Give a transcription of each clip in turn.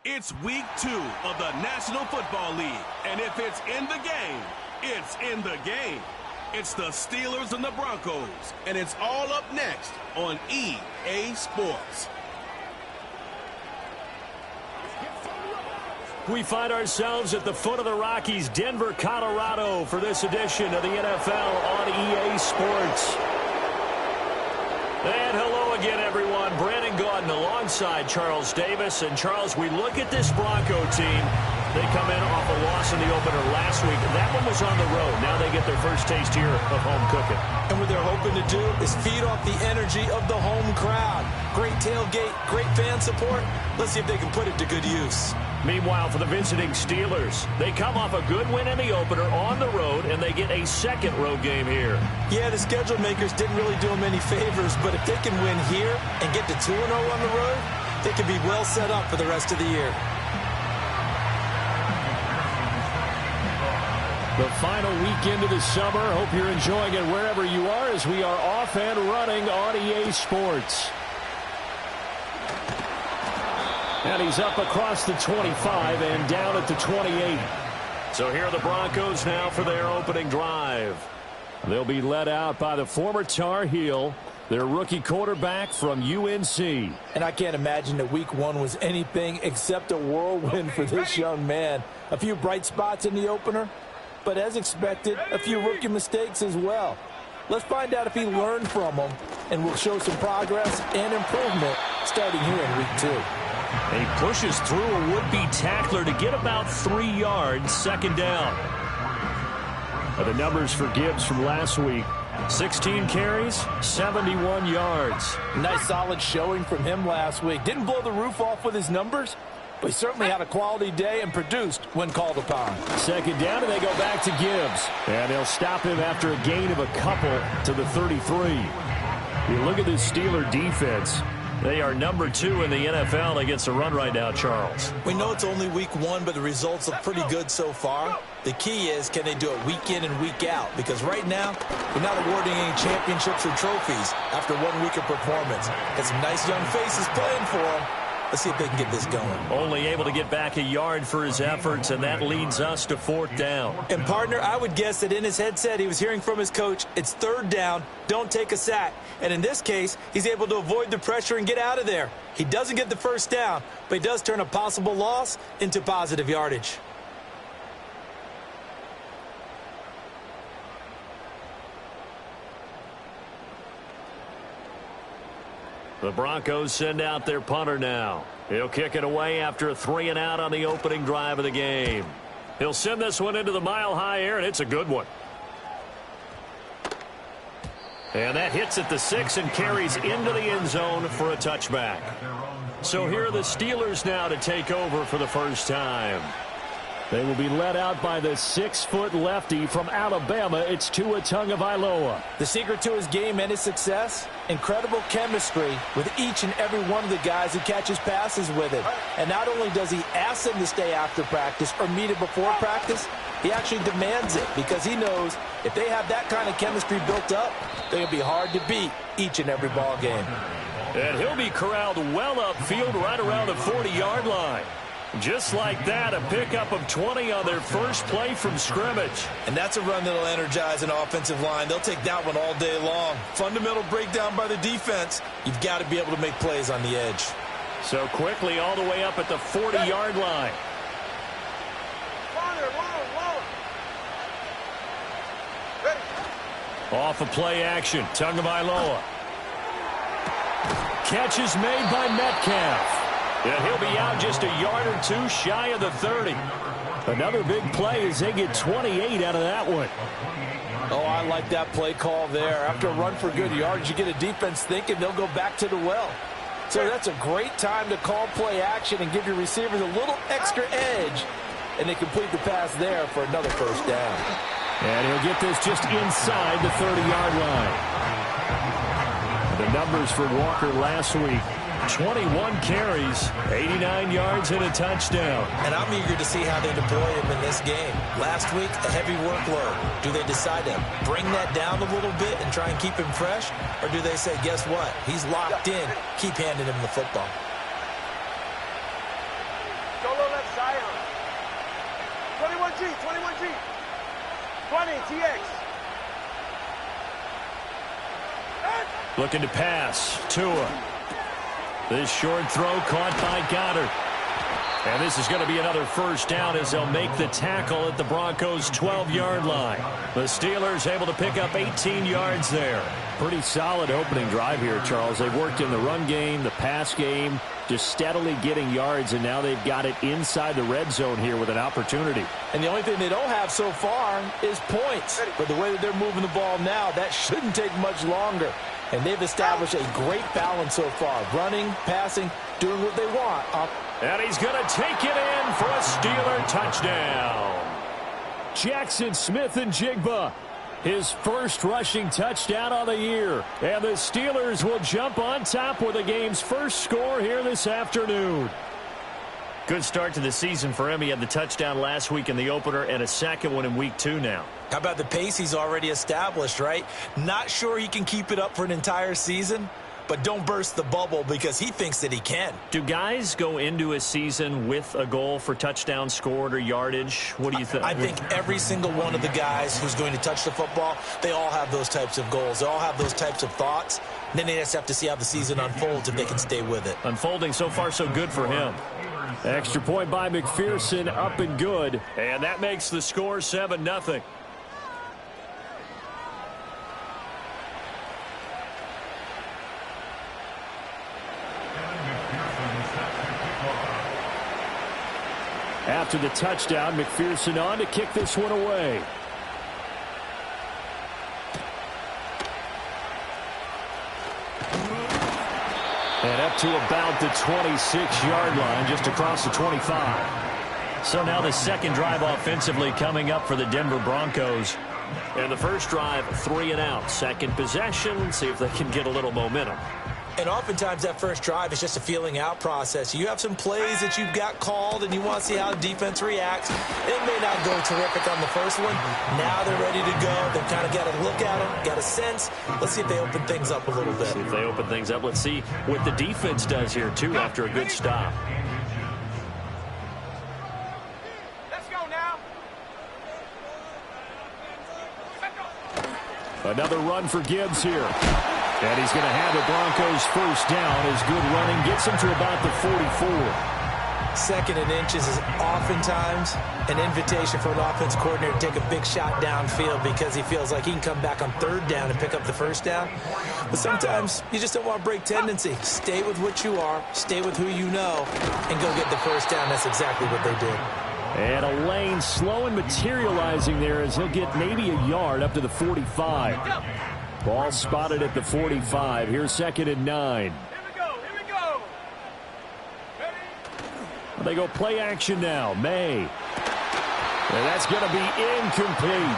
It's week 2 of the National Football League. And if it's in the game, it's in the game. It's the Steelers and the Broncos. And it's all up next on EA Sports. We find ourselves at the foot of the Rockies, Denver, Colorado, for this edition of the NFL on EA Sports. And hello again, everyone. Brandon Gaudin alongside Charles Davis. And, Charles, we look at this Bronco team. They come in off a loss in the opener last week. That one was on the road. Now they get their first taste here of home cooking. And what they're hoping to do is feed off the energy of the home crowd. Great tailgate, great fan support. Let's see if they can put it to good use. Meanwhile, for the visiting Steelers, they come off a good win in the opener on the road, and they get a second road game here. Yeah, the schedule makers didn't really do them any favors, but if they can win here and get to 2-0 on the road, they can be well set up for the rest of the year. The final weekend of the summer. Hope you're enjoying it wherever you are as we are off and running on EA Sports. And he's up across the 25 and down at the 28. So here are the Broncos now for their opening drive. They'll be led out by the former Tar Heel, their rookie quarterback from UNC. And I can't imagine that week 1 was anything except a whirlwind for this young man. A few bright spots in the opener, but as expected, a few rookie mistakes as well. Let's find out if he learned from them, and we'll show some progress and improvement starting here in week 2. He pushes through a would-be tackler to get about 3 yards, second down. The numbers for Gibbs from last week: 16 carries, 71 yards. Nice solid showing from him last week. Didn't blow the roof off with his numbers, but he certainly had a quality day and produced when called upon. Second down, and they go back to Gibbs. And they'll stop him after a gain of a couple to the 33. You look at this Steeler defense. They are number 2 in the NFL against the run right now, Charles. We know it's only week 1, but the results look pretty good so far. The key is, can they do it week in and week out? Because right now, they're not awarding any championships or trophies after 1 week of performance. Got some nice young faces playing for them. Let's see if they can get this going. Only able to get back a yard for his efforts, and that leads us to 4th down. And, partner, I would guess that in his headset he was hearing from his coach, it's 3rd down, don't take a sack. And in this case, he's able to avoid the pressure and get out of there. He doesn't get the first down, but he does turn a possible loss into positive yardage. The Broncos send out their punter now. He'll kick it away after a 3-and-out on the opening drive of the game. He'll send this one into the mile-high air, and it's a good one. And that hits at the 6 and carries into the end zone for a touchback. So here are the Steelers now to take over for the first time. They will be led out by the 6-foot lefty from Alabama. It's Tua Tagovailoa. The secret to his game and his success, incredible chemistry with each and every one of the guys who catches passes with him. And not only does he ask them to stay after practice or meet it before practice, he actually demands it because he knows if they have that kind of chemistry built up, they're going to be hard to beat each and every ball game. And he'll be corralled well upfield right around the 40-yard line. Just like that, a pickup of 20 on their first play from scrimmage. And that's a run that'll energize an offensive line. They'll take that one all day long. Fundamental breakdown by the defense. You've got to be able to make plays on the edge. So quickly all the way up at the 40-yard line. Off of play action, Tagovailoa. Catch is made by Metcalf. And he'll be out just a yard or 2 shy of the 30. Another big play as they get 28 out of that one. Oh, I like that play call there. After a run for good yards, you get a defense thinking they'll go back to the well. So that's a great time to call play action and give your receivers a little extra edge. And they complete the pass there for another first down. And he'll get this just inside the 30-yard line. The numbers for Walker last week: 21 carries, 89 yards, and a touchdown. And I'm eager to see how they deploy him in this game. Last week, a heavy workload. Do they decide to bring that down a little bit and try and keep him fresh? Or do they say, guess what? He's locked in. Keep handing him the football. 20, TX. Looking to pass. Tua. This short throw caught by Goddard. And this is going to be another first down as they'll make the tackle at the Broncos' 12-yard line. The Steelers able to pick up 18 yards there. Pretty solid opening drive here, Charles. They've worked in the run game, the pass game, just steadily getting yards, and now they've got it inside the red zone here with an opportunity. And the only thing they don't have so far is points. But the way that they're moving the ball now, that shouldn't take much longer. And they've established a great balance so far. Running, passing, doing what they want. And he's going to take it in for a Steeler touchdown. Jackson Smith-Njigba, his first rushing touchdown on the year. And the Steelers will jump on top with the game's first score here this afternoon. Good start to the season for him. He had the touchdown last week in the opener and a second one in week 2 now. How about the pace he's already established, right? Not sure he can keep it up for an entire season, but don't burst the bubble because he thinks that he can. Do guys go into a season with a goal for touchdown scored or yardage? What do you think? I think every single one of the guys who's going to touch the football, they all have those types of goals. They all have those types of thoughts. And then they just have to see how the season unfolds if they can stay with it. Unfolding so far so good for him. Extra point by McPherson, up and good. And that makes the score 7-0. After the touchdown, McPherson on to kick this one away. And up to about the 26-yard line, just across the 25. So now the second drive offensively coming up for the Denver Broncos. And the first drive, 3 and out. Second possession, see if they can get a little momentum. And oftentimes that first drive is just a feeling out process. You have some plays that you've got called and you want to see how the defense reacts. It may not go terrific on the first one. Now they're ready to go. They've kind of got a look at them, got a sense. Let's see if they open things up a little bit. See if they open things up. Let's see what the defense does here, too, after a good stop. Let's go now. Another run for Gibbs here. And he's going to have the Broncos first down as good running gets him to about the 44. Second and inches is oftentimes an invitation for an offense coordinator to take a big shot downfield because he feels like he can come back on third down and pick up the first down. But sometimes you just don't want to break tendency. Stay with what you are, stay with who you know, and go get the first down. That's exactly what they did. And a lane slow and materializing there as he'll get maybe a yard up to the 45. Ball spotted at the 45. Here's 2nd and 9. Here we go. Here we go. Ready? They go play action now. May. And that's going to be incomplete.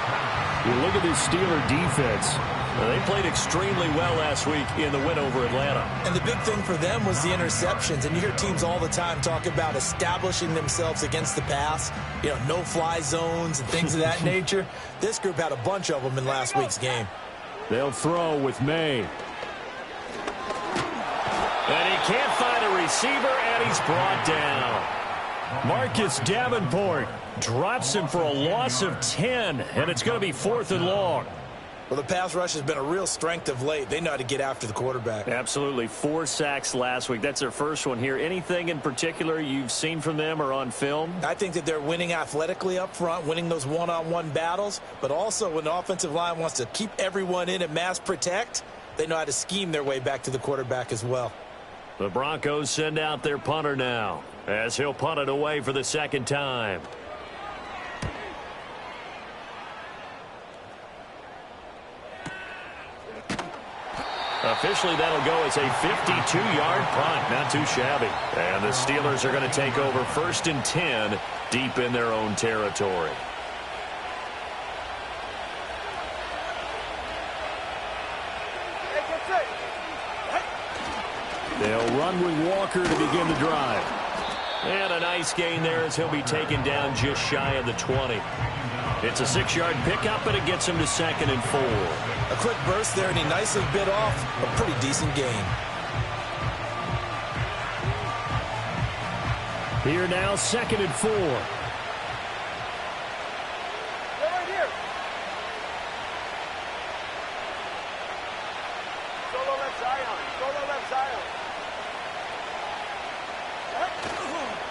You look at this Steeler defense. They played extremely well last week in the win over Atlanta. And the big thing for them was the interceptions. And you hear teams all the time talk about establishing themselves against the pass. You know, no-fly zones and things of that nature. This group had a bunch of them in last week's game. They'll throw with May. And he can't find a receiver, and he's brought down. Marcus Davenport drops him for a loss of 10, and it's going to be 4th and long. Well, the pass rush has been a real strength of late. They know how to get after the quarterback. Absolutely. 4 sacks last week. That's their first one here. Anything in particular you've seen from them or on film? I think that they're winning athletically up front, winning those one-on-one battles, but also when the offensive line wants to keep everyone in and mass protect, they know how to scheme their way back to the quarterback as well. The Broncos send out their punter now as he'll punt it away for the second time. Officially, that'll go as a 52-yard punt. Not too shabby. And the Steelers are going to take over 1st and 10 deep in their own territory. They'll run with Walker to begin the drive. And a nice gain there as he'll be taken down just shy of the 20. It's a 6-yard pickup, and it gets him to 2nd and 4. A quick burst there, and he nicely bit off a pretty decent gain. Here now, 2nd and 4. Right here.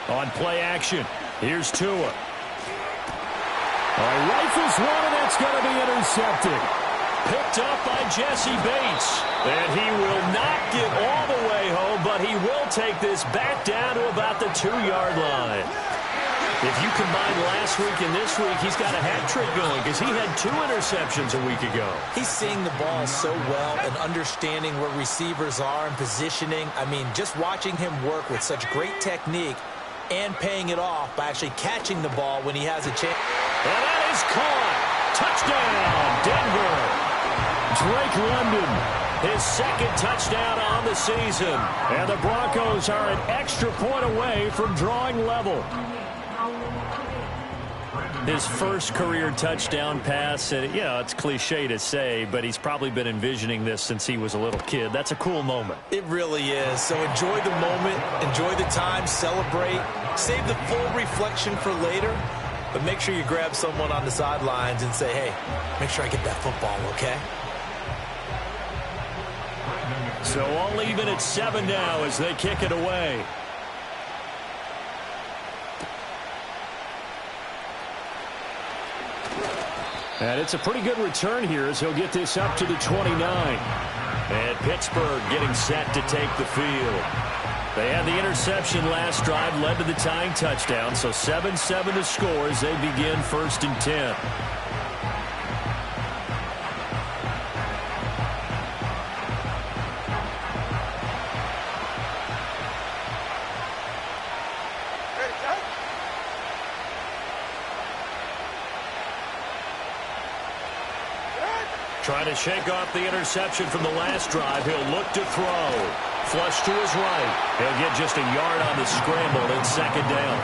On play action, here's Tua. Rifles one, and it's going to be intercepted. Picked up by Jesse Bates. And he will not get all the way home, but he will take this back down to about the 2-yard line. If you combine last week and this week, he's got a hat trick going because he had 2 interceptions a week ago. He's seeing the ball so well and understanding where receivers are and positioning. I mean, just watching him work with such great technique and paying it off by actually catching the ball when he has a chance. And that is caught. Touchdown, Denver. Drake London, his 2nd touchdown on the season. And the Broncos are an extra point away from drawing level. His first career touchdown pass, and it's cliche to say, but he's probably been envisioning this since he was a little kid. That's a cool moment. It really is. So enjoy the moment, enjoy the time, celebrate, save the full reflection for later, but make sure you grab someone on the sidelines and say, hey, make sure I get that football, okay? So all even at 7 now as they kick it away. And it's a pretty good return here as he'll get this up to the 29. And Pittsburgh getting set to take the field. They had the interception last drive, led to the tying touchdown. So 7-7 to score as they begin 1st and 10. Trying to shake off the interception from the last drive. He'll look to throw. Flush to his right. He'll get just a yard on the scramble in 2nd down.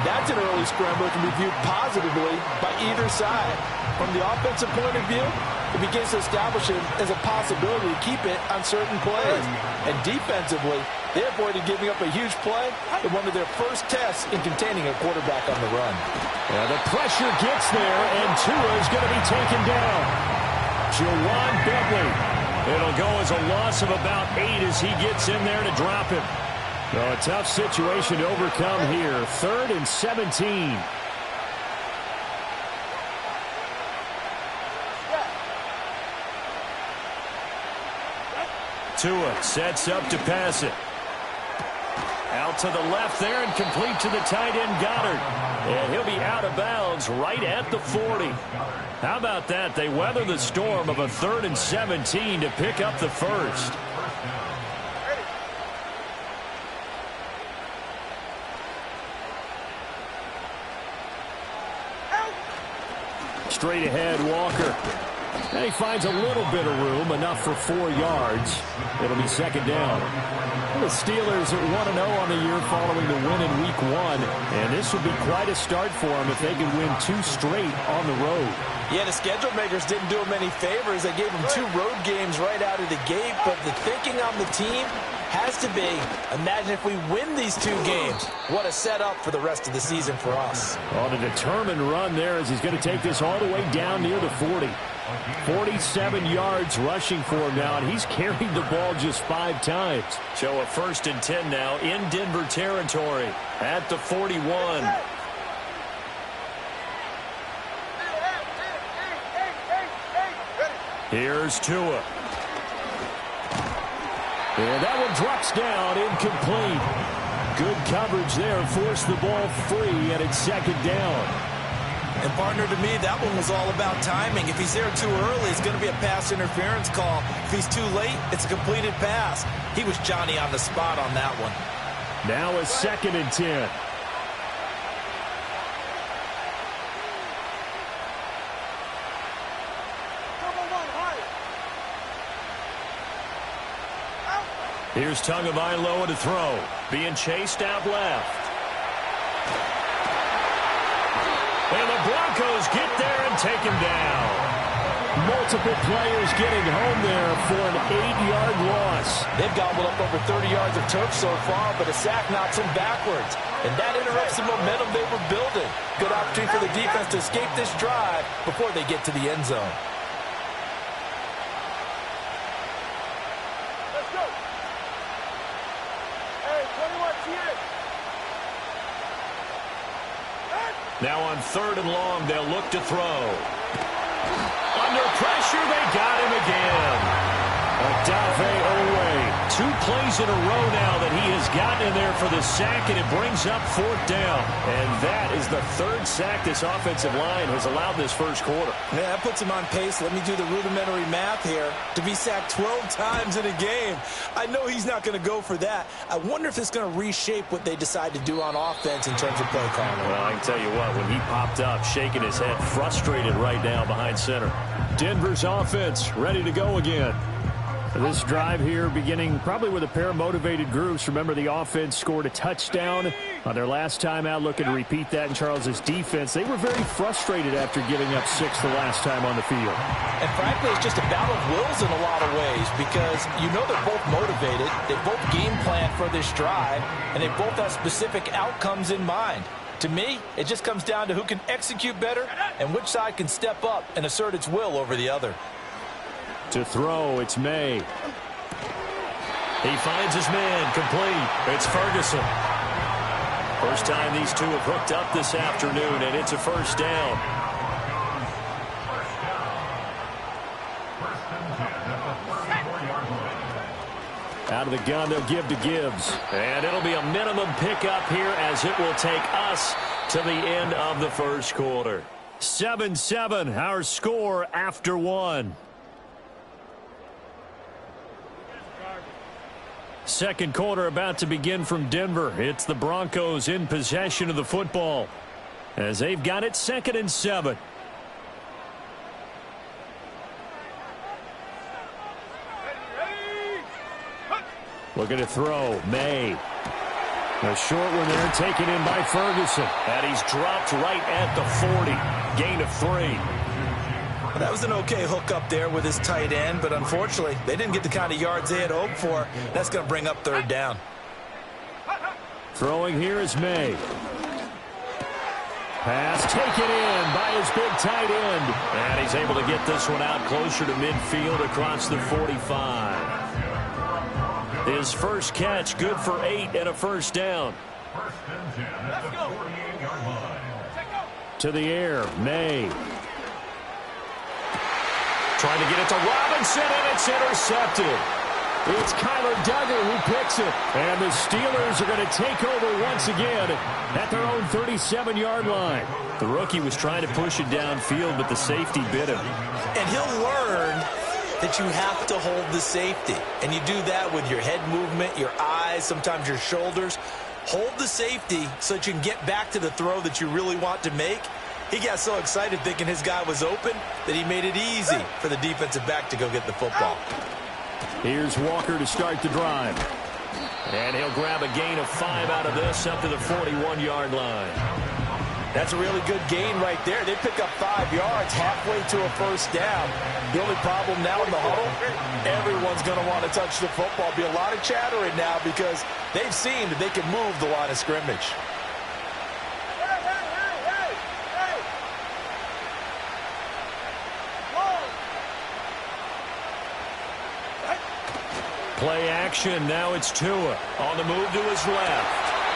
That's an early scramble that can be viewed positively by either side. From the offensive point of view, it begins to establish it as a possibility to keep it on certain plays. And defensively, they avoided giving up a huge play in one of their first tests in containing a quarterback on the run. Yeah, the pressure gets there, and Tua is going to be taken down. Jawan Bentley. It'll go as a loss of about 8 as he gets in there to drop him. So a tough situation to overcome here. 3rd and 17. Tua sets up to pass it. Out to the left there and complete to the tight end Goddard. And he'll be out of bounds right at the 40. How about that? They weather the storm of a 3rd and 17 to pick up the first. Straight ahead, Walker. And he finds a little bit of room, enough for 4 yards. It'll be 2nd down. The Steelers are 1-0 on the year following the win in Week 1. And this would be quite a start for them if they could win 2 straight on the road. Yeah, the schedule makers didn't do him any favors. They gave him 2 road games right out of the gate. But the thinking on the team has to be, imagine if we win these 2 games. What a setup for the rest of the season for us. On a determined run there as he's going to take this all the way down near the 40. 47 yards rushing for him now, and he's carried the ball just 5 times. So a 1st and 10 now in Denver territory at the 41. Here's Tua. And that one drops down, incomplete. Good coverage there, forced the ball free, and it's 2nd down. And, partner, to me, that one was all about timing. If he's there too early, it's going to be a pass interference call. If he's too late, it's a completed pass. He was Johnny on the spot on that one. Now a 2nd and 10. Here's Tagovailoa to throw. Being chased out left. And the Broncos get there and take him down. Multiple players getting home there for an 8-yard loss. They've gobbled up over 30 yards of turf so far, but a sack knocks them backwards. And that interrupts the momentum they were building. Good opportunity for the defense to escape this drive before they get to the end zone. Now on 3rd and long, they'll look to throw. Under pressure, they got him again. Adave Owe. 2 plays in a row now that he has gotten in there for the sack, and it brings up 4th down. And that is the 3rd sack this offensive line has allowed this first quarter. Yeah, that puts him on pace. Let me do the rudimentary math here. To be sacked 12 times in a game, I know he's not going to go for that. I wonder if it's going to reshape what they decide to do on offense in terms of play calling. Well, I can tell you what, when he popped up, shaking his head, frustrated right now behind center. Denver's offense ready to go again. This drive here beginning probably with a pair of motivated groups. Remember, the offense scored a touchdown on their last time out. Looking to repeat that in Charles's defense. They were very frustrated after giving up 6 the last time on the field. And frankly, it's just a battle of wills in a lot of ways because you know they're both motivated. They both game plan for this drive, and they both have specific outcomes in mind. To me, it just comes down to who can execute better and which side can step up and assert its will over the other. To throw, it's May. He finds his man, complete. It's Ferguson. First time these two have hooked up this afternoon, and it's a 1st down. Out of the gun, they'll give to Gibbs. And it'll be a minimum pickup here as it will take us to the end of the first quarter. 7-7, our score after 1. Second quarter about to begin from Denver. It's the Broncos in possession of the football as they've got it 2nd and 7. Looking to throw. May. A short one there taken in by Ferguson. And he's dropped right at the 40. Gain of 3. That was an okay hook up there with his tight end, but unfortunately, they didn't get the kind of yards they had hoped for. That's going to bring up 3rd down. Throwing here is May. Pass taken in by his big tight end. And he's able to get this one out closer to midfield across the 45. His first catch, good for 8 and a 1st down. To the air, May. Trying to get it to Robinson, and it's intercepted. It's Kyler Duggar who picks it. And the Steelers are going to take over once again at their own 37-yard line. The rookie was trying to push it downfield, but the safety bit him. And he'll learn that you have to hold the safety. And you do that with your head movement, your eyes, sometimes your shoulders. Hold the safety so that you can get back to the throw that you really want to make. He got so excited thinking his guy was open that he made it easy for the defensive back to go get the football. Here's Walker to start the drive. And he'll grab a gain of 5 out of this up to the 41-yard line. That's a really good gain right there. They pick up 5 yards halfway to a 1st down. The only problem now in the huddle, everyone's going to want to touch the football. Be a lot of chattering now because they've seen that they can move the line of scrimmage. Play action. Now it's Tua on the move to his left.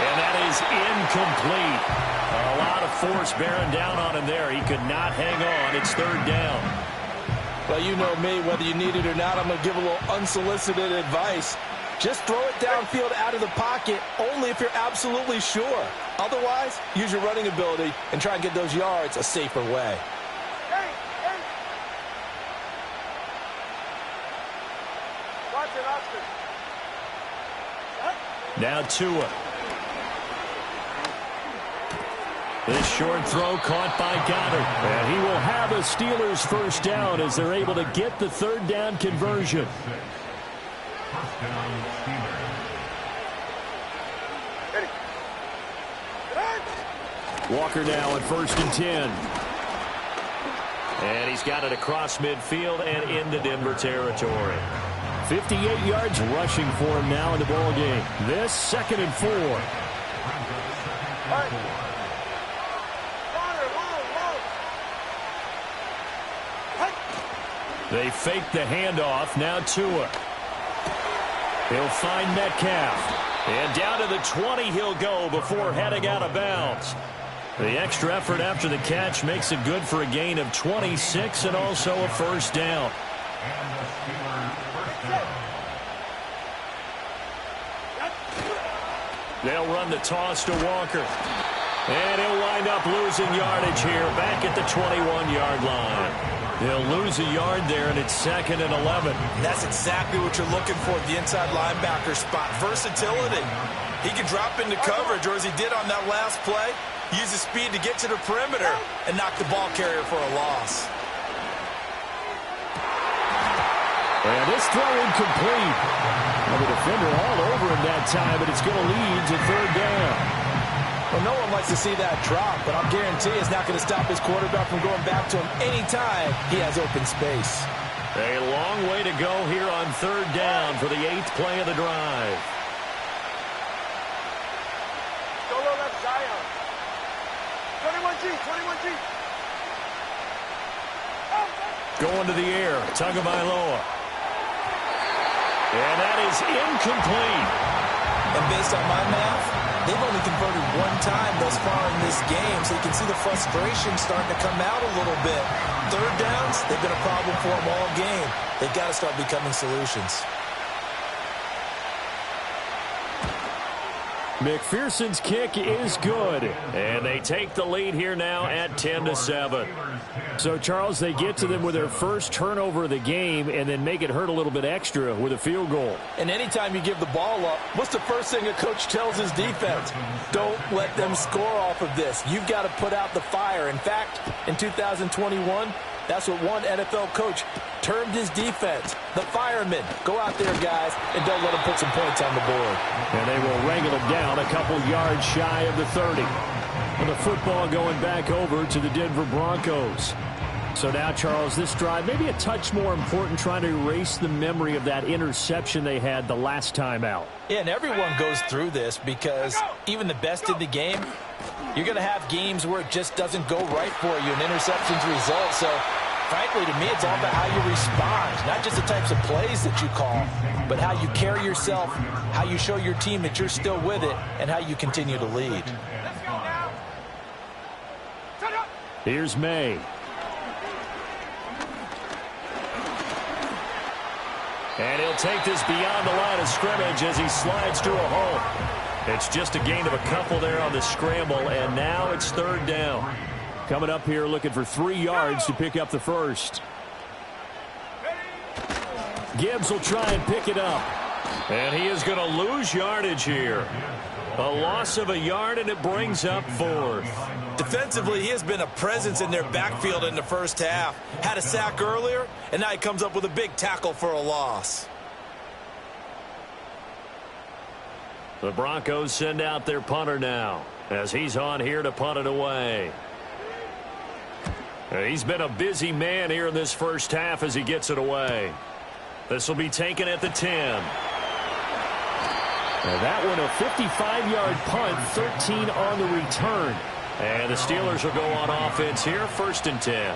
And that is incomplete. A lot of force bearing down on him there. He could not hang on. It's 3rd down. Well, you know me, whether you need it or not, I'm going to give a little unsolicited advice. Just throw it downfield out of the pocket only if you're absolutely sure. Otherwise, use your running ability and try and get those yards a safer way. Now Tua. This short throw caught by Goddard. And he will have a Steelers 1st down as they're able to get the 3rd down conversion. Walker now at 1st and 10. And he's got it across midfield and into Denver territory. 58 yards rushing for him now in the ball game. This 2nd and 4. They fake the handoff. Now Tua. He'll find Metcalf. And down to the 20 he'll go before heading out of bounds. The extra effort after the catch makes it good for a gain of 26 and also a first down. They'll run the toss to Walker. And he'll wind up losing yardage here back at the 21-yard line. They'll lose a yard there, and it's 2nd and 11. That's exactly what you're looking for at the inside linebacker spot. Versatility. He can drop into coverage, or as he did on that last play, use his speed to get to the perimeter and knock the ball carrier for a loss. And this throw incomplete. Well, the defender all over him that time, but it's going to lead to 3rd down. Well, no one likes to see that drop, but I'll guarantee it's not going to stop his quarterback from going back to him anytime he has open space. A long way to go here on 3rd down for the 8th play of the drive. Solo left Zion. 21G, 21G. Going to the air, Tagovailoa. And that is incomplete. And based on my math, they've only converted one time thus far in this game, so you can see the frustration starting to come out a little bit. 3rd downs, they've been a problem for them all game. They've got to start becoming solutions. McPherson's kick is good, and they take the lead here now at 10-7. So, Charles, they get to them with their first turnover of the game and then make it hurt a little bit extra with a field goal. And anytime you give the ball up, what's the first thing a coach tells his defense? Don't let them score off of this. You've got to put out the fire. In fact, in 2021, that's what one NFL coach termed his defense, the firemen. Go out there, guys, and don't let them put some points on the board. And they will wrangle it down a couple yards shy of the 30. And the football going back over to the Denver Broncos. So now, Charles, this drive maybe a touch more important, trying to erase the memory of that interception they had the last time out. Yeah, and everyone goes through this because even the best in the game, you're going to have games where it just doesn't go right for you, and interceptions result. So, frankly, to me, it's all about how you respond, not just the types of plays that you call, but how you carry yourself, how you show your team that you're still with it, and how you continue to lead. Let's go now. Turn up. Here's May. And he'll take this beyond the line of scrimmage as he slides to a hole. It's just a gain of a couple there on the scramble, and now it's 3rd down. Coming up here looking for 3 yards to pick up the first. Gibbs will try and pick it up. And he is going to lose yardage here. A loss of a yard, and it brings up 4th. Defensively, he has been a presence in their backfield in the first half. Had a sack earlier, and now he comes up with a big tackle for a loss. The Broncos send out their punter now as he's on here to punt it away. He's been a busy man here in this first half as he gets it away. This will be taken at the 10. And that one, a 55-yard punt, 13 on the return. And the Steelers will go on offense here, 1st and 10.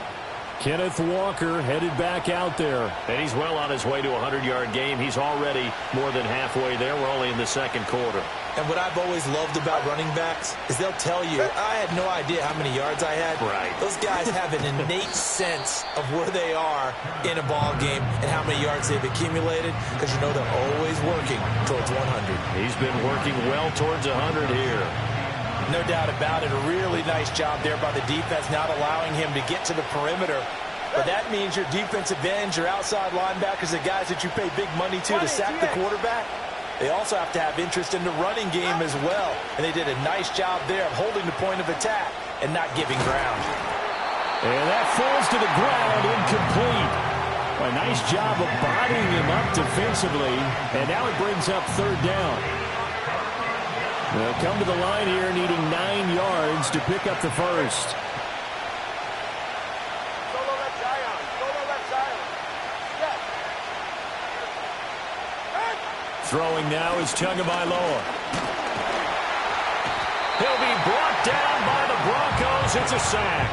Kenneth Walker headed back out there. And he's well on his way to a 100-yard game. He's already more than halfway there. We're only in the 2nd quarter. And what I've always loved about running backs is they'll tell you, I had no idea how many yards I had. Right. Those guys have an innate sense of where they are in a ball game and how many yards they've accumulated, because you know they're always working towards 100. He's been working well towards 100 here. No doubt about it. A really nice job there by the defense, not allowing him to get to the perimeter. But that means your defensive ends, your outside linebackers, the guys that you pay big money to sack the quarterback, they also have to have interest in the running game as well. And they did a nice job there of holding the point of attack and not giving ground. And that falls to the ground, incomplete. A nice job of bodying him up defensively. And now it brings up 3rd down. They'll come to the line here needing 9 yards to pick up the first. Solo left Zion. Solo left Zion. Yes. Throwing now is Tagovailoa. He'll be brought down by the Broncos. It's a sack.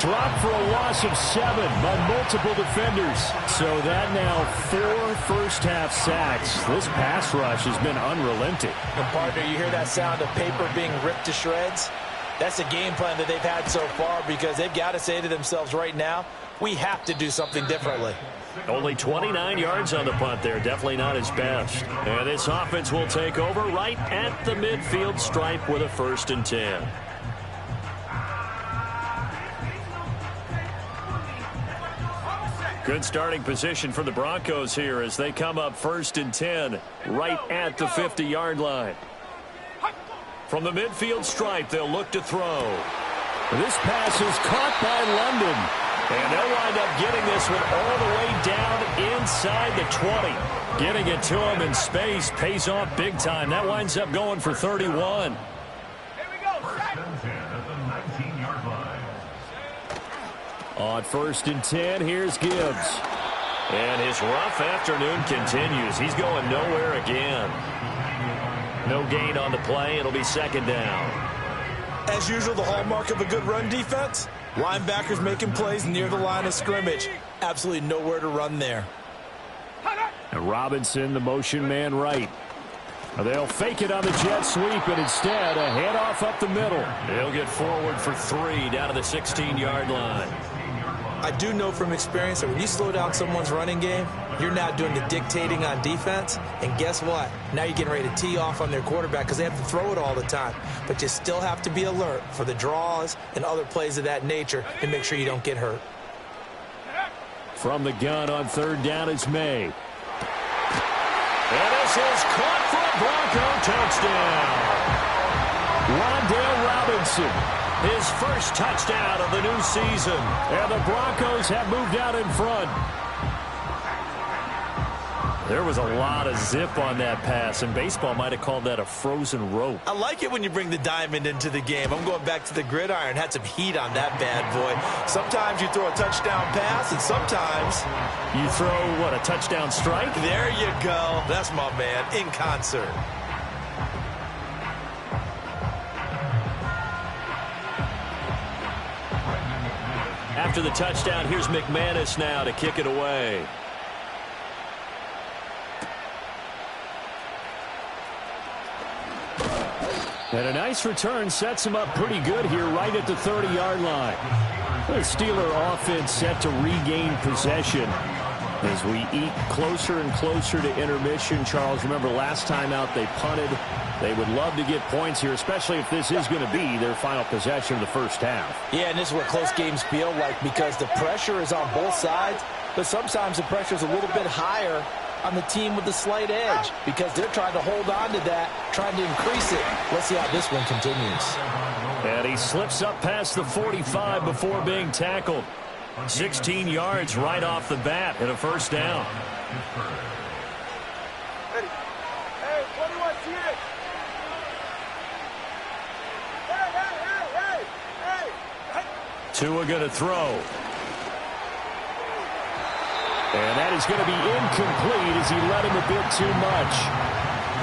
Dropped for a loss of 7 by multiple defenders. So that now 4 first-half sacks. This pass rush has been unrelenting. And partner, you hear that sound of paper being ripped to shreds? That's a game plan that they've had so far because they've got to say to themselves right now, we have to do something differently. Only 29 yards on the punt there. Definitely not his best. And this offense will take over right at the midfield stripe with a 1st and 10. Good starting position for the Broncos here as they come up 1st and 10 right at the 50-yard line. From the midfield stripe, they'll look to throw. This pass is caught by London. And they'll wind up getting this one all the way down inside the 20. Getting it to him in space pays off big time. That winds up going for 31. Here we go. On 1st and 10, here's Gibbs. And his rough afternoon continues. He's going nowhere again. No gain on the play. It'll be 2nd down. As usual, the hallmark of a good run defense, linebackers making plays near the line of scrimmage. Absolutely nowhere to run there. And Robinson, the motion man right. They'll fake it on the jet sweep, and instead a handoff up the middle. They'll get forward for 3 down to the 16-yard line. I do know from experience that when you slow down someone's running game, you're now doing the dictating on defense. And guess what? Now you're getting ready to tee off on their quarterback because they have to throw it all the time. But you still have to be alert for the draws and other plays of that nature to make sure you don't get hurt. From the gun on 3rd down, it's May. And this is caught for a Bronco touchdown. Wan'Dale Robinson. His first touchdown of the new season. And the Broncos have moved out in front. There was a lot of zip on that pass, and baseball might have called that a frozen rope. I like it when you bring the diamond into the game. I'm going back to the gridiron. Had some heat on that bad boy. Sometimes you throw a touchdown pass, and sometimes you throw, what, a touchdown strike? There you go. That's my man, in concert. After the touchdown, here's McManus now to kick it away. And a nice return sets him up pretty good here right at the 30-yard line. The Steeler offense set to regain possession as we eat closer and closer to intermission. Charles, remember last time out they punted. They would love to get points here, especially if this is going to be their final possession of the first half. Yeah, and this is what close games feel like because the pressure is on both sides, but sometimes the pressure is a little bit higher on the team with the slight edge because they're trying to hold on to that, trying to increase it. Let's see how this one continues. And he slips up past the 45 before being tackled. 16 yards right off the bat and a 1st down. Hey, 21, see it. Hey. Tua going to throw. And that is going to be incomplete as he led him a bit too much.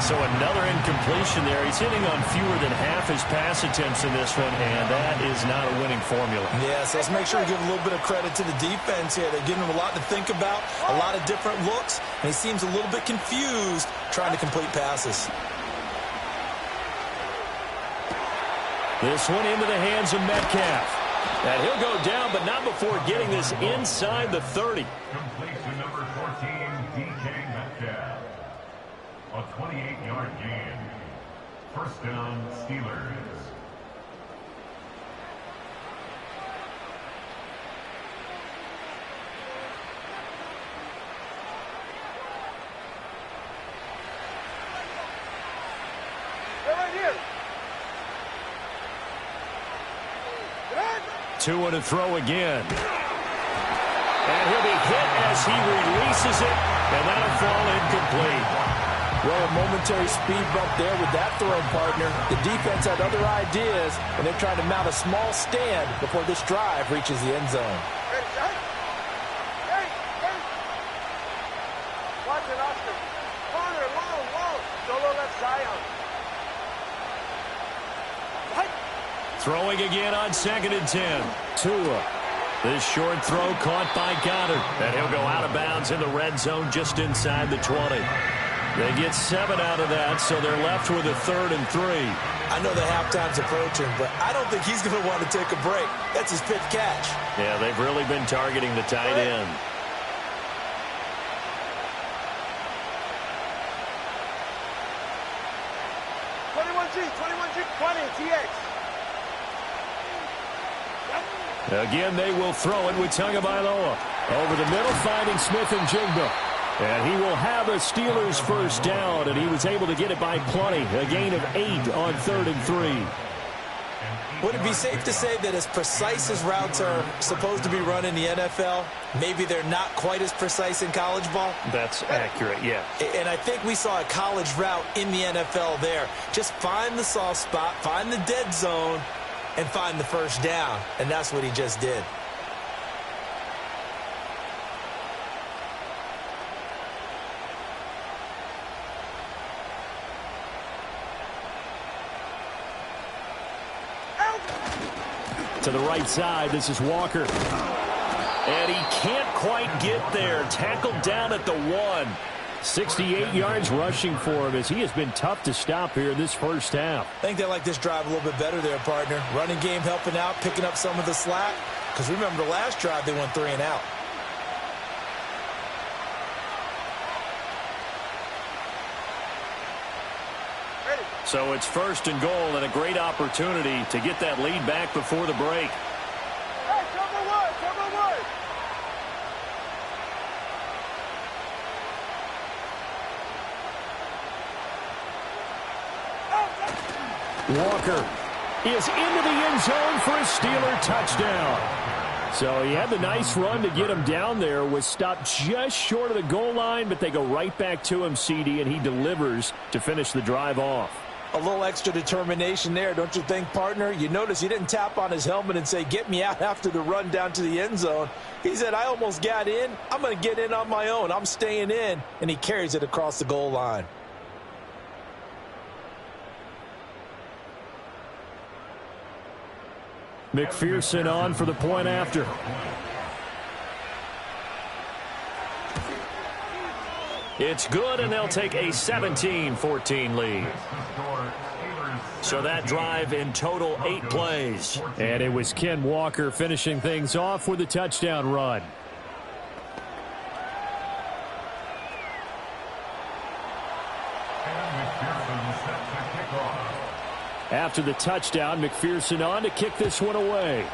So another incompletion there. He's hitting on fewer than half his pass attempts in this one, and that is not a winning formula. Yes, let's make sure we give a little bit of credit to the defense here. They're giving him a lot to think about, a lot of different looks, and he seems a little bit confused trying to complete passes. This one into the hands of Metcalf. And he'll go down, but not before getting this inside the 30. Completion number 14, DK Metcalf. A 28-yard gain. 1st down, Steelers. They're right here. Tua to throw again. And he'll be hit as he releases it, and that'll fall incomplete. Well, a momentary speed bump there with that throwing partner. The defense had other ideas, and they're trying to mount a small stand before this drive reaches the end zone. Hey. Watch it, Oscar. Corner, long. Solo left Zion. Throwing again on 2nd and 10. Tua This short throw caught by Goddard. And he'll go out of bounds in the red zone just inside the 20. They get 7 out of that, so they're left with a 3rd and 3. I know the halftime's approaching, but I don't think he's going to want to take a break. That's his 5th catch. Yeah, they've really been targeting the tight end. Again, they will throw it with Tagovailoa. Over the middle, finding Smith and Jigba. And he will have a Steelers first down, and he was able to get it by plenty. A gain of 8 on 3rd and 3. Would it be safe to say that as precise as routes are supposed to be run in the NFL, maybe they're not quite as precise in college ball? That's accurate, yeah. And I think we saw a college route in the NFL there. Just find the soft spot, find the dead zone, and find the first down. And that's what he just did. To the right side, this is Walker. And he can't quite get there. Tackled down at the 1. 68 yards rushing for him as he has been tough to stop here in this first half. I think they like this drive a little bit better there, partner. Running game helping out, picking up some of the slack. Because remember, the last drive they went 3 and out. So it's 1st and goal and a great opportunity to get that lead back before the break. Hey, cover one, Walker is into the end zone for a Steeler touchdown. So he had the nice run to get him down there, was stopped just short of the goal line, but they go right back to him, CD, and he delivers to finish the drive off. A little extra determination there, don't you think, partner? You notice he didn't tap on his helmet and say, get me out after the run down to the end zone. He said, I almost got in. I'm going to get in on my own. I'm staying in. And he carries it across the goal line. McPherson on for the point after. It's good, and they'll take a 17-14 lead. So that drive in total 8 plays. And it was Ken Walker finishing things off with a touchdown run. After the touchdown, McPherson on to kick this one away.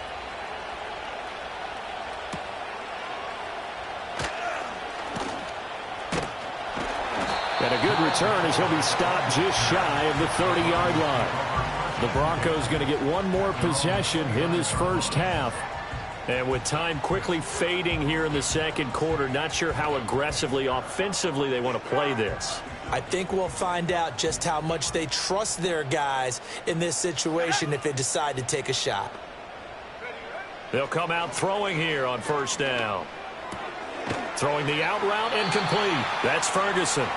And a good return as he'll be stopped just shy of the 30-yard line. The Broncos going to get one more possession in this first half. And with time quickly fading here in the second quarter, not sure how aggressively, offensively they want to play this. I think we'll find out just how much they trust their guys in this situation if they decide to take a shot. They'll come out throwing here on first down. Throwing the out route incomplete. That's Ferguson.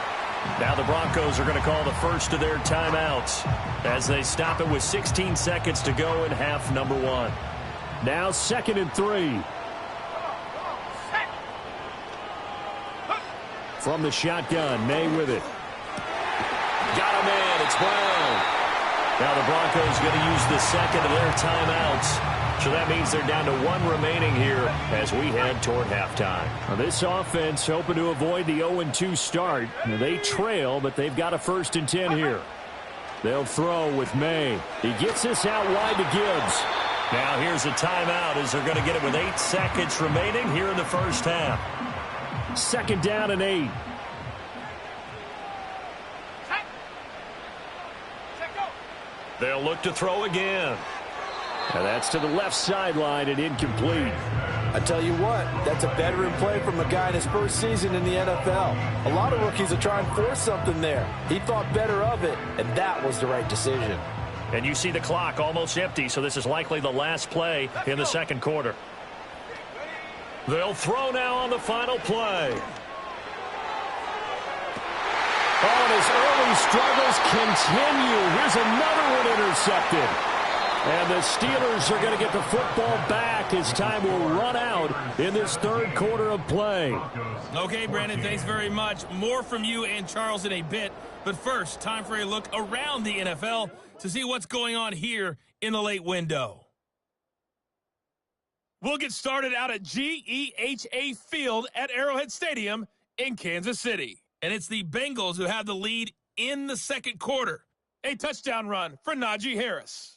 Now the Broncos are going to call the first of their timeouts as they stop it with 16 seconds to go in half number 1. Now 2nd and 3. From the shotgun, May with it. Got him in. It's Brown. Now the Broncos going to use the second of their timeouts. So that means they're down to 1 remaining here as we head toward halftime. Now this offense hoping to avoid the 0-2 start. Now they trail, but they've got a 1st and 10 here. They'll throw with May. He gets this out wide to Gibbs. Now here's a timeout as they're going to get it with 8 seconds remaining here in the first half. 2nd down and 8. They'll look to throw again. Now that's to the left sideline and incomplete. I tell you what, that's a veteran play from a guy in his first season in the NFL. A lot of rookies are trying to force something there. He thought better of it, and that was the right decision. And you see the clock almost empty, so this is likely the last play in the second quarter. They'll throw now on the final play. Oh, and his early struggles continue. Here's another one intercepted. And the Steelers are going to get the football back as time will run out in this third quarter of play. Okay, Brandon, thanks very much. More from you and Charles in a bit. But first, time for a look around the NFL to see what's going on here in the late window. We'll get started out at GEHA Field at Arrowhead Stadium in Kansas City. And it's the Bengals who have the lead in the second quarter. A touchdown run for Najee Harris.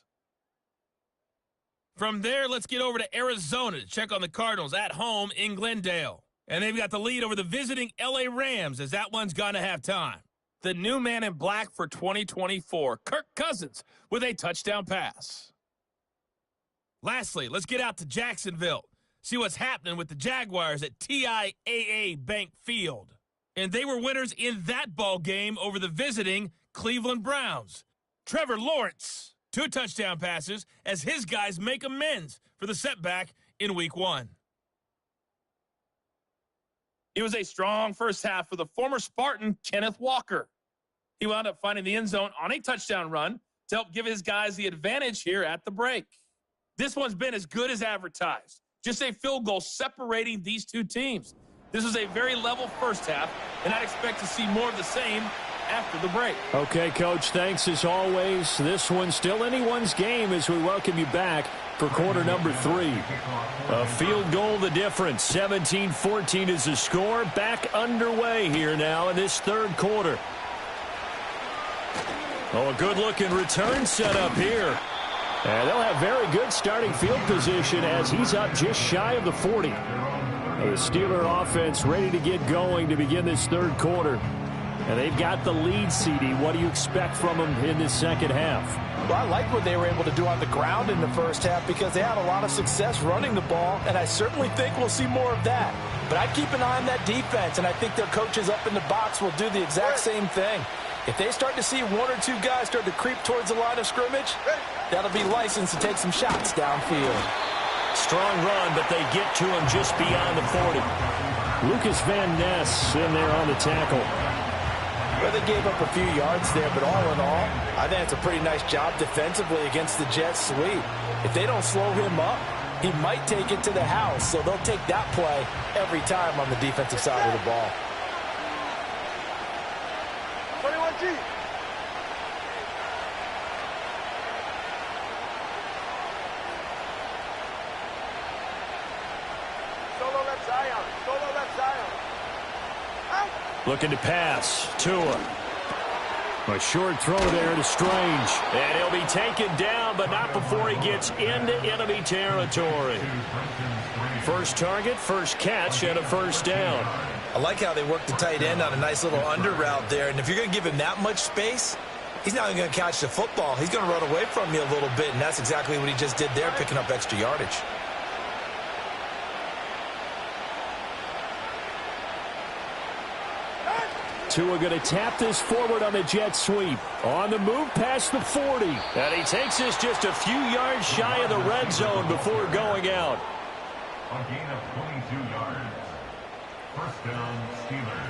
From there, let's get over to Arizona to check on the Cardinals at home in Glendale. And they've got the lead over the visiting LA Rams as that one's gone to halftime. The new man in black for 2024, Kirk Cousins, with a touchdown pass. Lastly, let's get out to Jacksonville. See what's happening with the Jaguars at TIAA Bank Field. And they were winners in that ball game over the visiting Cleveland Browns. Trevor Lawrence, 2 touchdown passes as his guys make amends for the setback in Week 1. It was a strong first half for the former Spartan, Kenneth Walker. He wound up finding the end zone on a touchdown run to help give his guys the advantage here at the break. This one's been as good as advertised. Just a field goal separating these two teams. This was a very level first half, and I'd expect to see more of the same after the break. Okay, Coach, thanks as always. This one's still anyone's game as we welcome you back for quarter number 3. A field goal the difference. 17-14 is the score. Back underway here now in this third quarter. Oh, a good-looking return set up here. And they'll have very good starting field position as he's up just shy of the 40. The Steeler offense ready to get going to begin this third quarter. And they've got the lead, CD. What do you expect from them in this second half? Well, I like what they were able to do on the ground in the first half because they had a lot of success running the ball, and I certainly think we'll see more of that. But I'd keep an eye on that defense, and I think their coaches up in the box will do the exact same thing. If they start to see 1 or 2 guys start to creep towards the line of scrimmage, that'll be licensed to take some shots downfield. Strong run, but they get to him just beyond the 40. Lucas Van Ness in there on the tackle. Well, they gave up a few yards there, but all in all, I think it's a pretty nice job defensively against the Jets sweep. If they don't slow him up, he might take it to the house, so they'll take that play every time on the defensive side of the ball. 21G. Solo left Zion. Solo left Zion. Out. Looking to pass. Tua. A short throw there to Strange. And he'll be taken down, but not before he gets into enemy territory. First target, first catch, and a first down. I like how they worked the tight end on a nice little under route there. And if you're going to give him that much space, he's not going to catch the football. He's going to run away from you a little bit, and that's exactly what he just did there, picking up extra yardage. Tua going to tap this forward on the jet sweep. On the move past the 40. And he takes this just a few yards shy of the red zone before going out. A gain of 22 yards. First down, Steelers.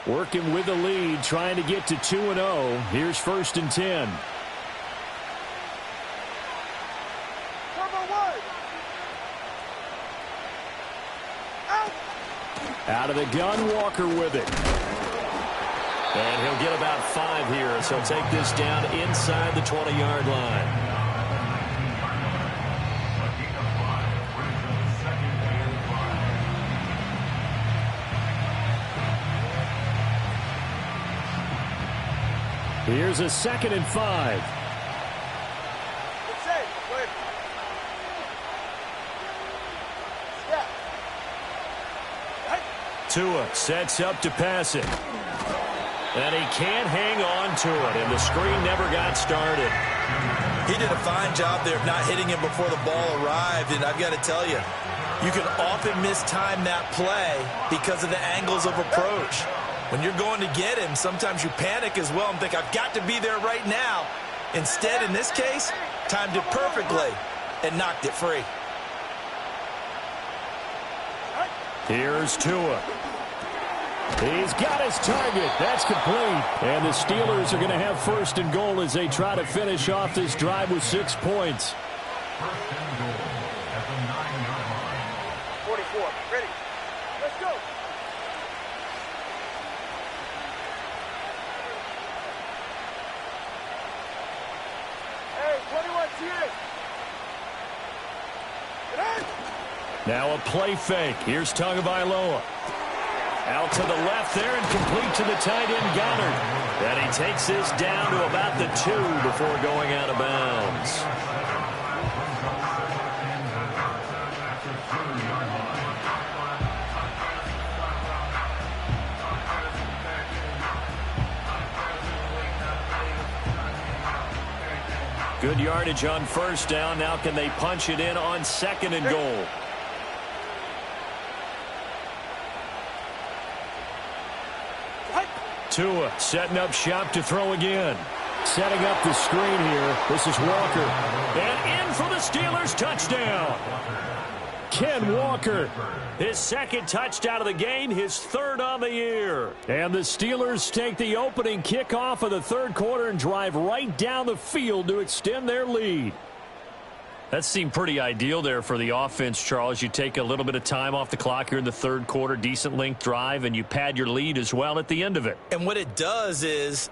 Working with the lead, trying to get to 2-0. Here's 1st and 10. Number 1. Out. Out of the gun, Walker with it. And he'll get about 5 here, so he'll take this down inside the 20-yard line. Here's a 2nd and 5. Good save. Good. Step. Right. Tua sets up to pass it. And he can't hang on to it, and the screen never got started. He did a fine job there of not hitting him before the ball arrived, and I've got to tell you, you can often mistime that play because of the angles of approach. When you're going to get him, sometimes you panic as well and think, I've got to be there right now. Instead, in this case, timed it perfectly and knocked it free. Here's Tua. He's got his target. That's complete. And the Steelers are going to have first and goal as they try to finish off this drive with 6 points. First and goal at the 9-yard line. 44. Ready. Let's go. Hey, 21 TA. Now a play fake. Here's Tagovailoa. Out to the left there and complete to the tight end Goddard. And he takes this down to about the 2 before going out of bounds. Good yardage on first down. Now can they punch it in on second and goal? Tua setting up shop to throw again. Setting up the screen here. This is Walker. And in for the Steelers touchdown. Ken Walker. His second touchdown of the game, his third on the year. And the Steelers take the opening kickoff of the third quarter and drive right down the field to extend their lead. That seemed pretty ideal there for the offense, Charles. You take a little bit of time off the clock here in the third quarter, decent length drive, and you pad your lead as well at the end of it. And what it does is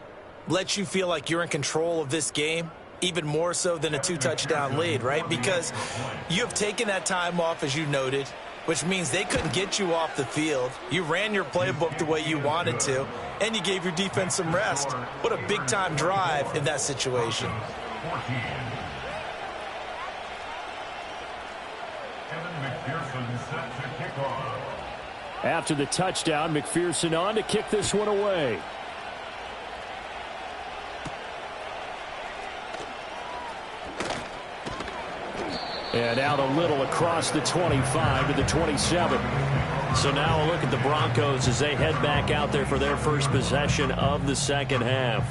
let you feel like you're in control of this game, even more so than a 2-touchdown lead, right? Because you have taken that time off, as you noted, which means they couldn't get you off the field. You ran your playbook the way you wanted to, and you gave your defense some rest. What a big-time drive in that situation. 14. McPherson set to kick off. After the touchdown, McPherson on to kick this one away. And out a little across the 25 to the 27. So now a look at the Broncos as they head back out there for their first possession of the second half.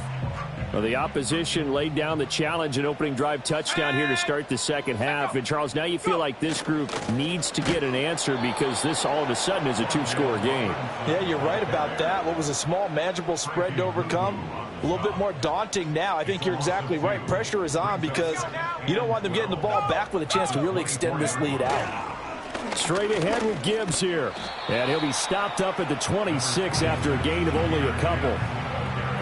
Well, the opposition laid down the challenge and opening drive touchdown here to start the second half. And, Charles, now you feel like this group needs to get an answer because this all of a sudden is a 2-score game. Yeah, you're right about that. What was a small, manageable spread to overcome, a little bit more daunting now. I think you're exactly right. Pressure is on because you don't want them getting the ball back with a chance to really extend this lead out. Straight ahead with Gibbs here. And he'll be stopped up at the 26 after a gain of only a couple.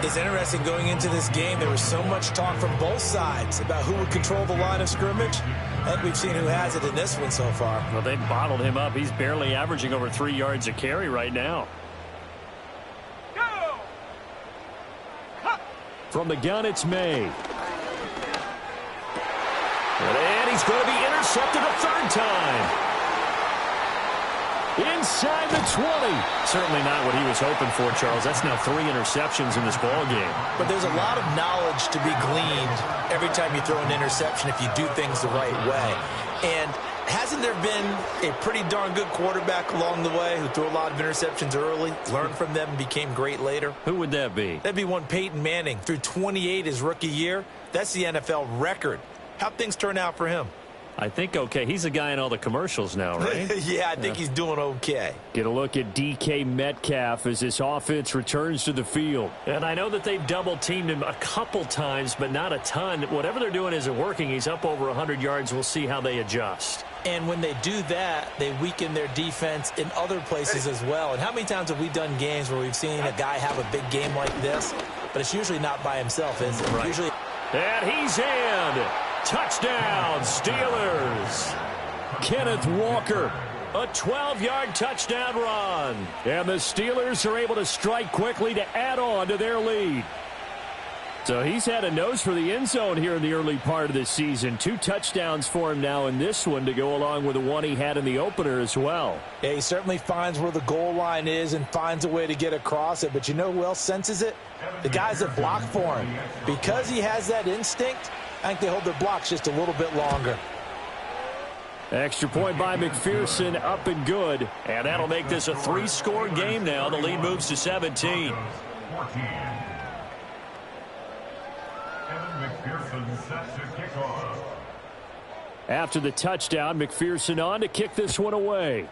It's interesting going into this game. There was so much talk from both sides about who would control the line of scrimmage. And we've seen who has it in this one so far. Well, they bottled him up. He's barely averaging over 3 yards a carry right now. Go! From the gun, it's May. And he's going to be intercepted a third time. Inside the 20. Certainly not what he was hoping for, Charles. That's now 3 interceptions in this ball game. But there's a lot of knowledge to be gleaned every time you throw an interception if you do things the right way. And hasn't there been a pretty darn good quarterback along the way who threw a lot of interceptions early, learned from them, and became great later? Who would that be? That'd be one Peyton Manning. Threw 28 his rookie year. That's the NFL record. How'd things turn out for him? I think okay. He's a guy in all the commercials now, right? Yeah, I think he's doing okay. Get a look at DK Metcalf as this offense returns to the field. And I know that they've double-teamed him a couple times, but not a ton. Whatever they're doing isn't working. He's up over 100 yards. We'll see how they adjust. And when they do that, they weaken their defense in other places as well. And how many times have we done games where we've seen a guy have a big game like this, but it's usually not by himself, is it? Right. Usually. And he's in. Touchdown, Steelers. Kenneth Walker, a 12-yard touchdown run. And the Steelers are able to strike quickly to add on to their lead. So he's had a nose for the end zone here in the early part of the season. 2 touchdowns for him now in this one to go along with the one he had in the opener as well. Yeah, he certainly finds where the goal line is and finds a way to get across it. But you know who else senses it? The guys that block for him. Because he has that instinct, I think they hold their blocks just a little bit longer. Extra point by McPherson, up and good. And that'll make this a 3-score game now. The lead moves to 17. 14. McPherson set to kick off. After the touchdown, McPherson on to kick this one away.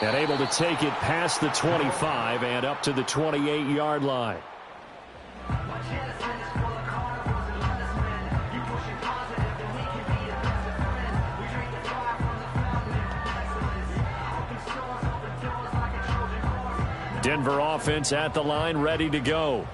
And able to take it past the 25 and up to the 28-yard line. Denver offense at the line, ready to go.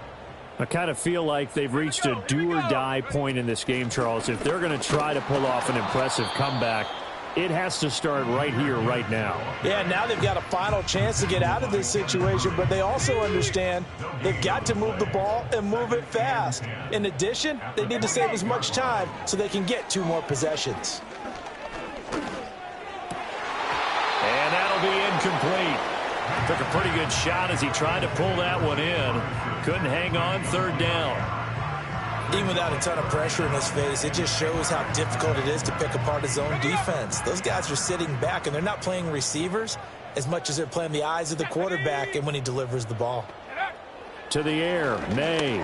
I kind of feel like they've reached a do-or-die point in this game, Charles. If they're going to try to pull off an impressive comeback, it has to start right here, right now. Yeah, now they've got a final chance to get out of this situation, but they also understand they've got to move the ball and move it fast. In addition, they need to save as much time so they can get 2 more possessions. And that'll be incomplete. Took a pretty good shot as he tried to pull that one in. Couldn't hang on, 3rd down. Even without a ton of pressure in his face, it just shows how difficult it is to pick apart his own defense. Those guys are sitting back, and they're not playing receivers as much as they're playing the eyes of the quarterback and when he delivers the ball. To the air, May.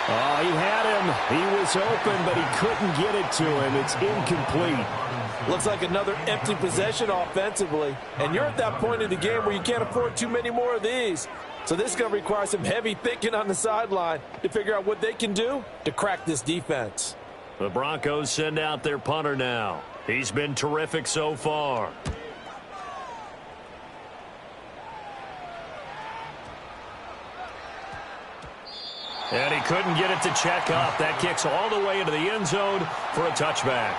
Oh, he had him. He was open, but he couldn't get it to him. It's incomplete. Looks like another empty possession offensively. And you're at that point in the game where you can't afford too many more of these. So this is going to require some heavy thinking on the sideline to figure out what they can do to crack this defense. The Broncos send out their punter now. He's been terrific so far. And he couldn't get it to check up. That kicks all the way into the end zone for a touchback.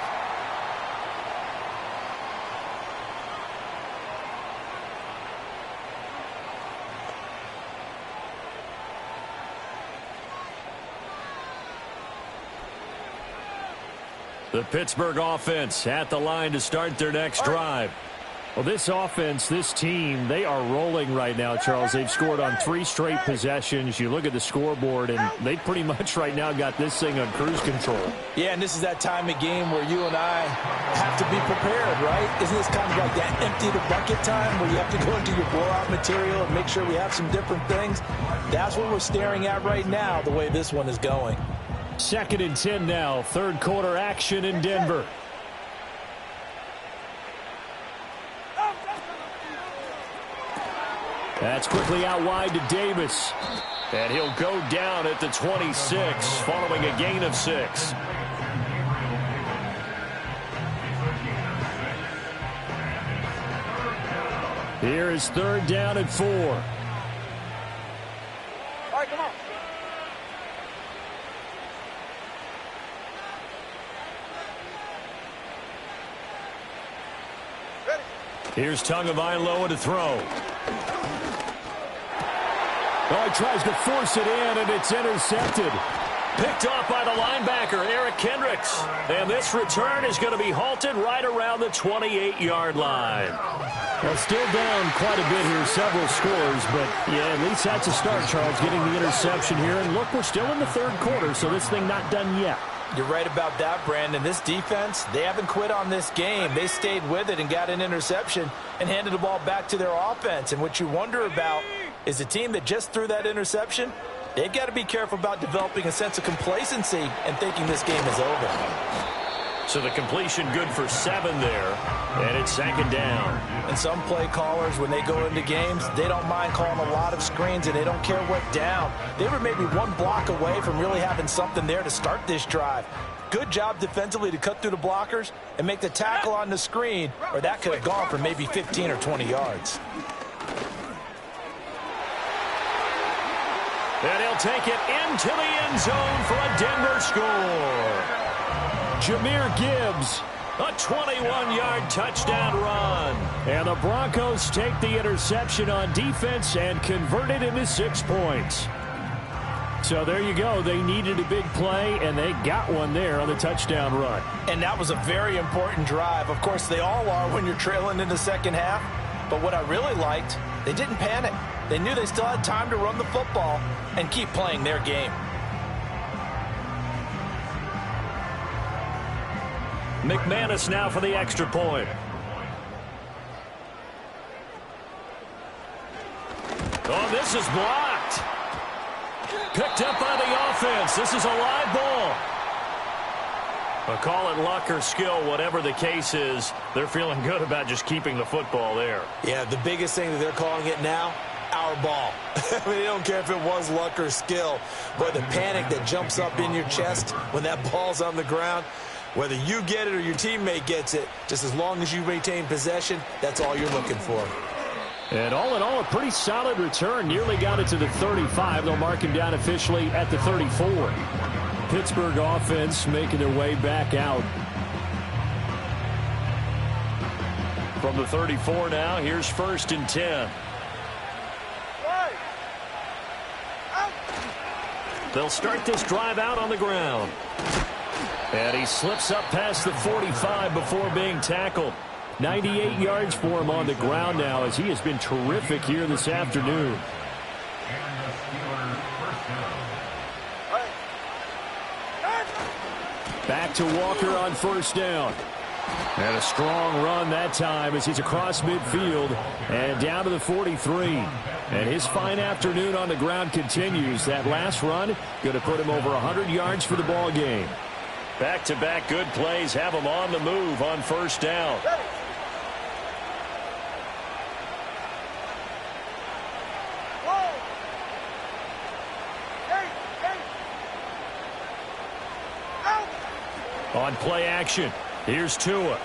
The Pittsburgh offense at the line to start their next drive. Well, this offense, this team, they are rolling right now, Charles. They've scored on 3 straight possessions. You look at the scoreboard, and they pretty much right now got this thing on cruise control. Yeah, and this is that time of game where you and I have to be prepared, right? Isn't this kind of like that empty the bucket time where you have to go into your blowout material and make sure we have some different things? That's what we're staring at right now, the way this one is going. 2nd and 10 now, 3rd quarter action in Denver. That's quickly out wide to Davis. And he'll go down at the 26 following a gain of 6. Here is 3rd down and 4. All right, come on. Here's Tagovailoa to throw. Oh, he tries to force it in, and it's intercepted. Picked off by the linebacker, Eric Kendricks. And this return is going to be halted right around the 28-yard line. Well, still down quite a bit here, several scores, but yeah, at least that's a start, Charles, getting the interception here. And look, we're still in the 3rd quarter, so this thing not done yet. You're right about that, Brandon. This defense, they haven't quit on this game. They stayed with it and got an interception and handed the ball back to their offense. And what you wonder about is the team that just threw that interception, they've got to be careful about developing a sense of complacency and thinking this game is over. So the completion good for 7 there, and it's 2nd down. And some play callers, when they go into games, they don't mind calling a lot of screens, and they don't care what down. They were maybe 1 block away from really having something there to start this drive. Good job defensively to cut through the blockers and make the tackle on the screen, or that could have gone for maybe 15 or 20 yards. And he'll take it into the end zone for a Denver score. Jahmyr Gibbs, a 21-yard touchdown run. And the Broncos take the interception on defense and convert it into 6 points. So there you go. They needed a big play, and they got one there on the touchdown run. And that was a very important drive. Of course, they all are when you're trailing in the second half. But what I really liked, they didn't panic. They knew they still had time to run the football and keep playing their game. McManus now for the extra point. Oh, this is blocked. Picked up by the offense. This is a live ball. Well, call it luck or skill, whatever the case is, they're feeling good about just keeping the football there. Yeah, the biggest thing that they're calling it now, our ball. I mean, they don't care if it was luck or skill. But the panic that jumps up in your chest when that ball's on the ground, whether you get it or your teammate gets it, just as long as you maintain possession, that's all you're looking for. And all in all, a pretty solid return. Nearly got it to the 35. They'll mark him down officially at the 34. Pittsburgh offense making their way back out. From the 34 now, here's 1st and 10. They'll start this drive out on the ground. And he slips up past the 45 before being tackled. 98 yards for him on the ground now, as he has been terrific here this afternoon. Back to Walker on 1st down. And a strong run that time as he's across midfield and down to the 43. And his fine afternoon on the ground continues. That last run going to put him over 100 yards for the ball game. Back-to-back good plays have him on the move on 1st down. On play action, here's Tua.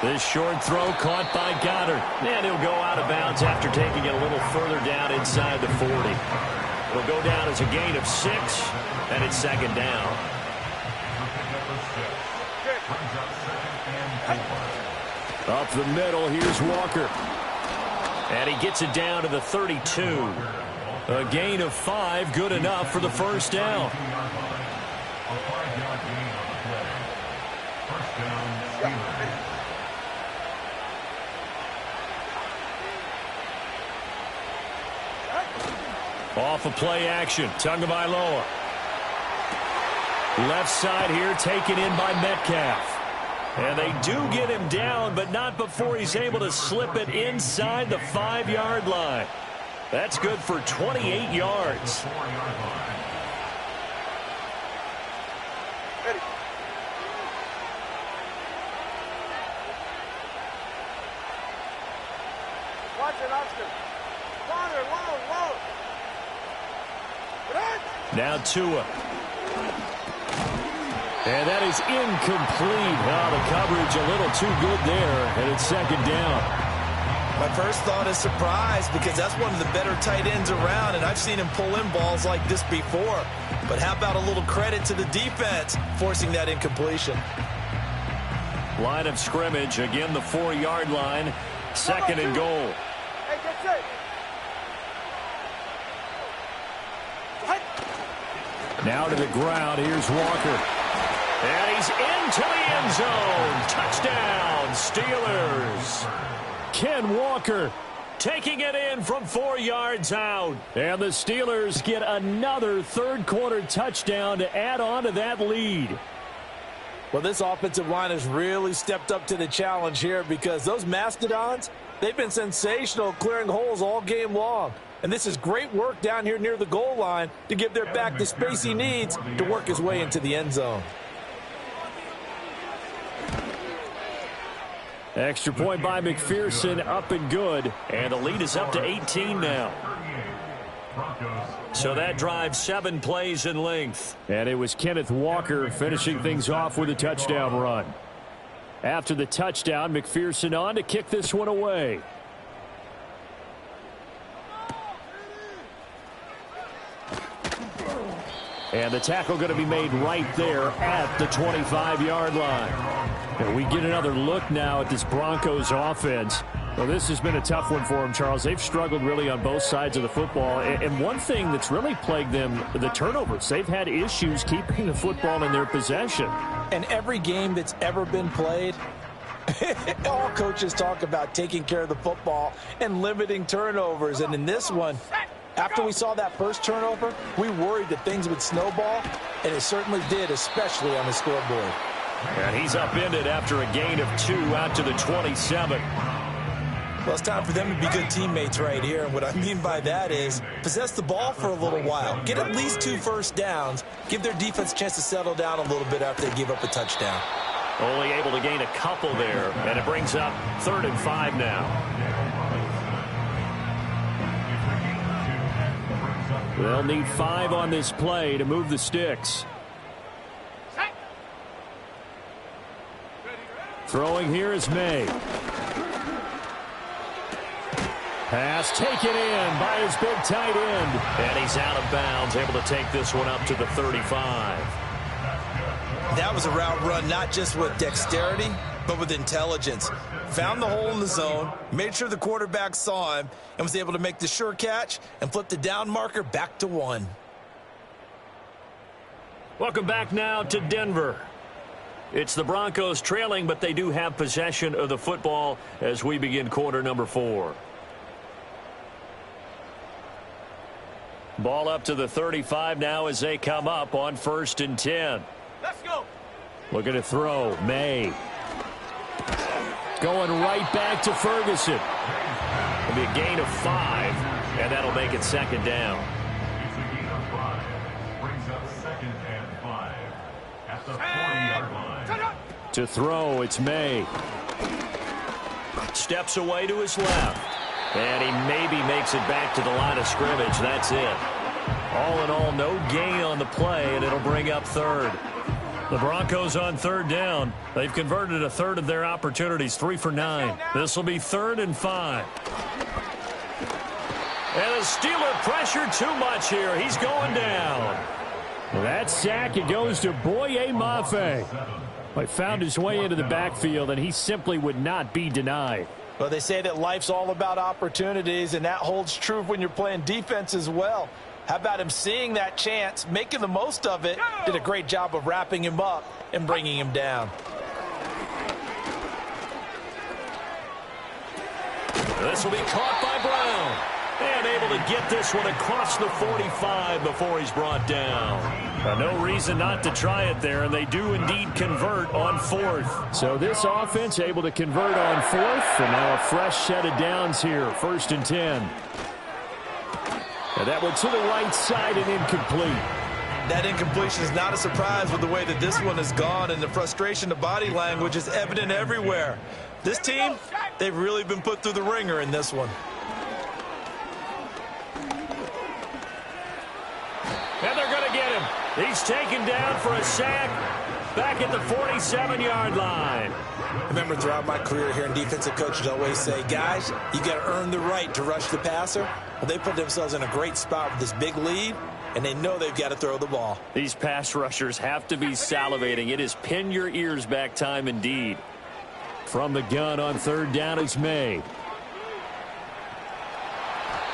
This short throw caught by Goddard. And he'll go out of bounds after taking it a little further down inside the 40. It'll go down as a gain of 6, and it's 2nd down. Up the middle, here's Walker. And he gets it down to the 32. A gain of 5, good enough for the 1st down. Off of play action, Tagovailoa. Left side here taken in by Metcalf. And they do get him down, but not before he's able to slip it inside the 5-yard line. That's good for 28 yards. Watch it, Oscar. Corner, low. Now Tua. And that is incomplete. Oh, the coverage a little too good there, and it's 2nd down. My first thought is surprise, because that's one of the better tight ends around, and I've seen him pull in balls like this before. But how about a little credit to the defense forcing that incompletion? Line of scrimmage, again the 4-yard line, 2nd and goal. Hey, get set. Now to the ground, here's Walker. And he's into the end zone. Touchdown, Steelers. Ken Walker taking it in from 4 yards out. And the Steelers get another 3rd-quarter touchdown to add on to that lead. Well, this offensive line has really stepped up to the challenge here, because those Mastodons, they've been sensational clearing holes all game long. And this is great work down here near the goal line to give their back the space he needs to work his way into the end zone. Extra point by McPherson, up and good. And the lead is up to 18 now. So that drive 7 plays in length. And it was Kenneth Walker finishing things off with a touchdown run. After the touchdown, McPherson on to kick this one away. And the tackle going to be made right there at the 25-yard line. And we get another look now at this Broncos offense. Well, this has been a tough one for them, Charles. They've struggled really on both sides of the football. And one thing that's really plagued them, the turnovers. They've had issues keeping the football in their possession. And every game that's ever been played, all coaches talk about taking care of the football and limiting turnovers. And in this one, after we saw that first turnover, we worried that things would snowball, and it certainly did, especially on the scoreboard. And he's upended after a gain of 2 out to the 27. Well, it's time for them to be good teammates right here. And what I mean by that is possess the ball for a little while. Get at least 2 first downs. Give their defense a chance to settle down a little bit after they give up a touchdown. Only able to gain a couple there, and it brings up 3rd and 5 now. They'll need 5 on this play to move the sticks. Throwing here is May. Pass taken in by his big tight end. And he's out of bounds, able to take this one up to the 35. That was a route run not just with dexterity, but with intelligence. Found the hole in the zone, made sure the quarterback saw him, and was able to make the sure catch and flip the down marker back to 1. Welcome back now to Denver. It's the Broncos trailing, but they do have possession of the football as we begin quarter number 4. Ball up to the 35 now as they come up on 1st and 10. Let's go. Looking to throw. May. Going right back to Ferguson. It'll be a gain of 5, and that'll make it 2nd down. It's a gain of 5. Brings up 2nd and 5 at the 40-yard line. To throw, it's May. Steps away to his left. And he maybe makes it back to the line of scrimmage. That's it. All in all, no gain on the play, and it'll bring up 3rd. The Broncos on 3rd down. They've converted a 3rd of their opportunities, 3 for 9. This will be 3rd and 5. And the Steeler pressure too much here. He's going down. That sack, it goes to Boye Mafe. He found his way into the backfield, and he simply would not be denied. Well, they say that life's all about opportunities, and that holds true when you're playing defense as well. How about him seeing that chance, making the most of it, did a great job of wrapping him up and bringing him down. This will be caught by Brown. And able to get this one across the 45 before he's brought down. No reason not to try it there, and they do indeed convert on 4th. So this offense able to convert on 4th, and now a fresh set of downs here, 1st and 10. And that one to the right side and incomplete. That incompletion is not a surprise with the way that this one has gone, and the frustration, the body language is evident everywhere. This team, they've really been put through the ringer in this one. And they're going to get him. He's taken down for a sack back at the 47-yard line. I remember throughout my career here in defensive coaches always say, guys, you got to earn the right to rush the passer. Well, they put themselves in a great spot with this big lead, and they know they've got to throw the ball. These pass rushers have to be salivating. It is pin your ears back time indeed. From the gun on 3rd down is May.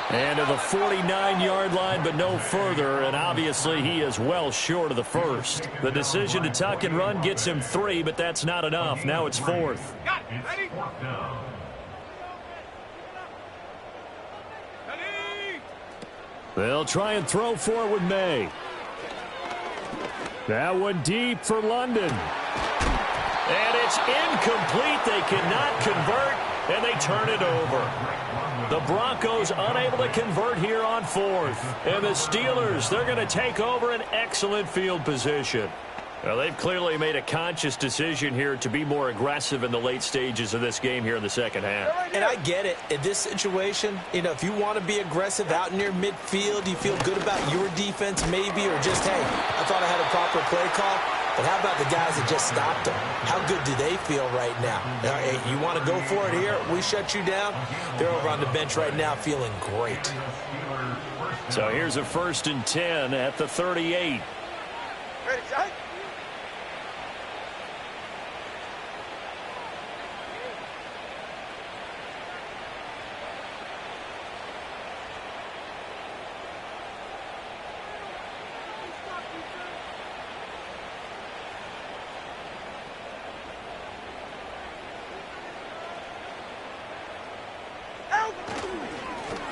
And to the 49-yard line, but no further, and obviously he is well short of the 1st. The decision to tuck and run gets him 3, but that's not enough. Now it's 4th. It's 4th down. They'll try and throw for it with May. That one deep for London. And it's incomplete. They cannot convert, and they turn it over. The Broncos unable to convert here on 4th. And the Steelers, they're going to take over an excellent field position. Well, they've clearly made a conscious decision here to be more aggressive in the late stages of this game here in the 2nd half. And I get it. In this situation, you know, if you want to be aggressive out near midfield, you feel good about your defense maybe, or just, hey, I thought I had a proper play call. But how about the guys that just stopped them? How good do they feel right now? Hey, you want to go for it here? We shut you down? They're over on the bench right now feeling great. So here's a 1st and 10 at the 38. Ready, Jack?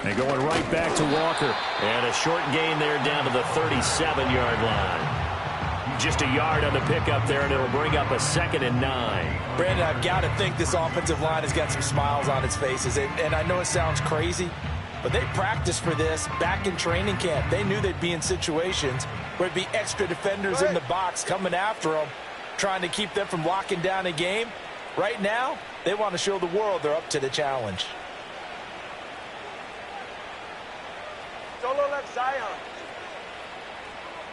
And going right back to Walker. And a short gain there down to the 37-yard line. Just a yard on the pickup there, and it'll bring up a 2nd and 9. Brandon, I've got to think this offensive line has got some smiles on its faces. And I know it sounds crazy, But they practiced for this back in training camp. They knew they'd be in situations where it'd be extra defenders in the box coming after them, trying to keep them from locking down a game. Right now, they want to show the world they're up to the challenge. Solo left Zion.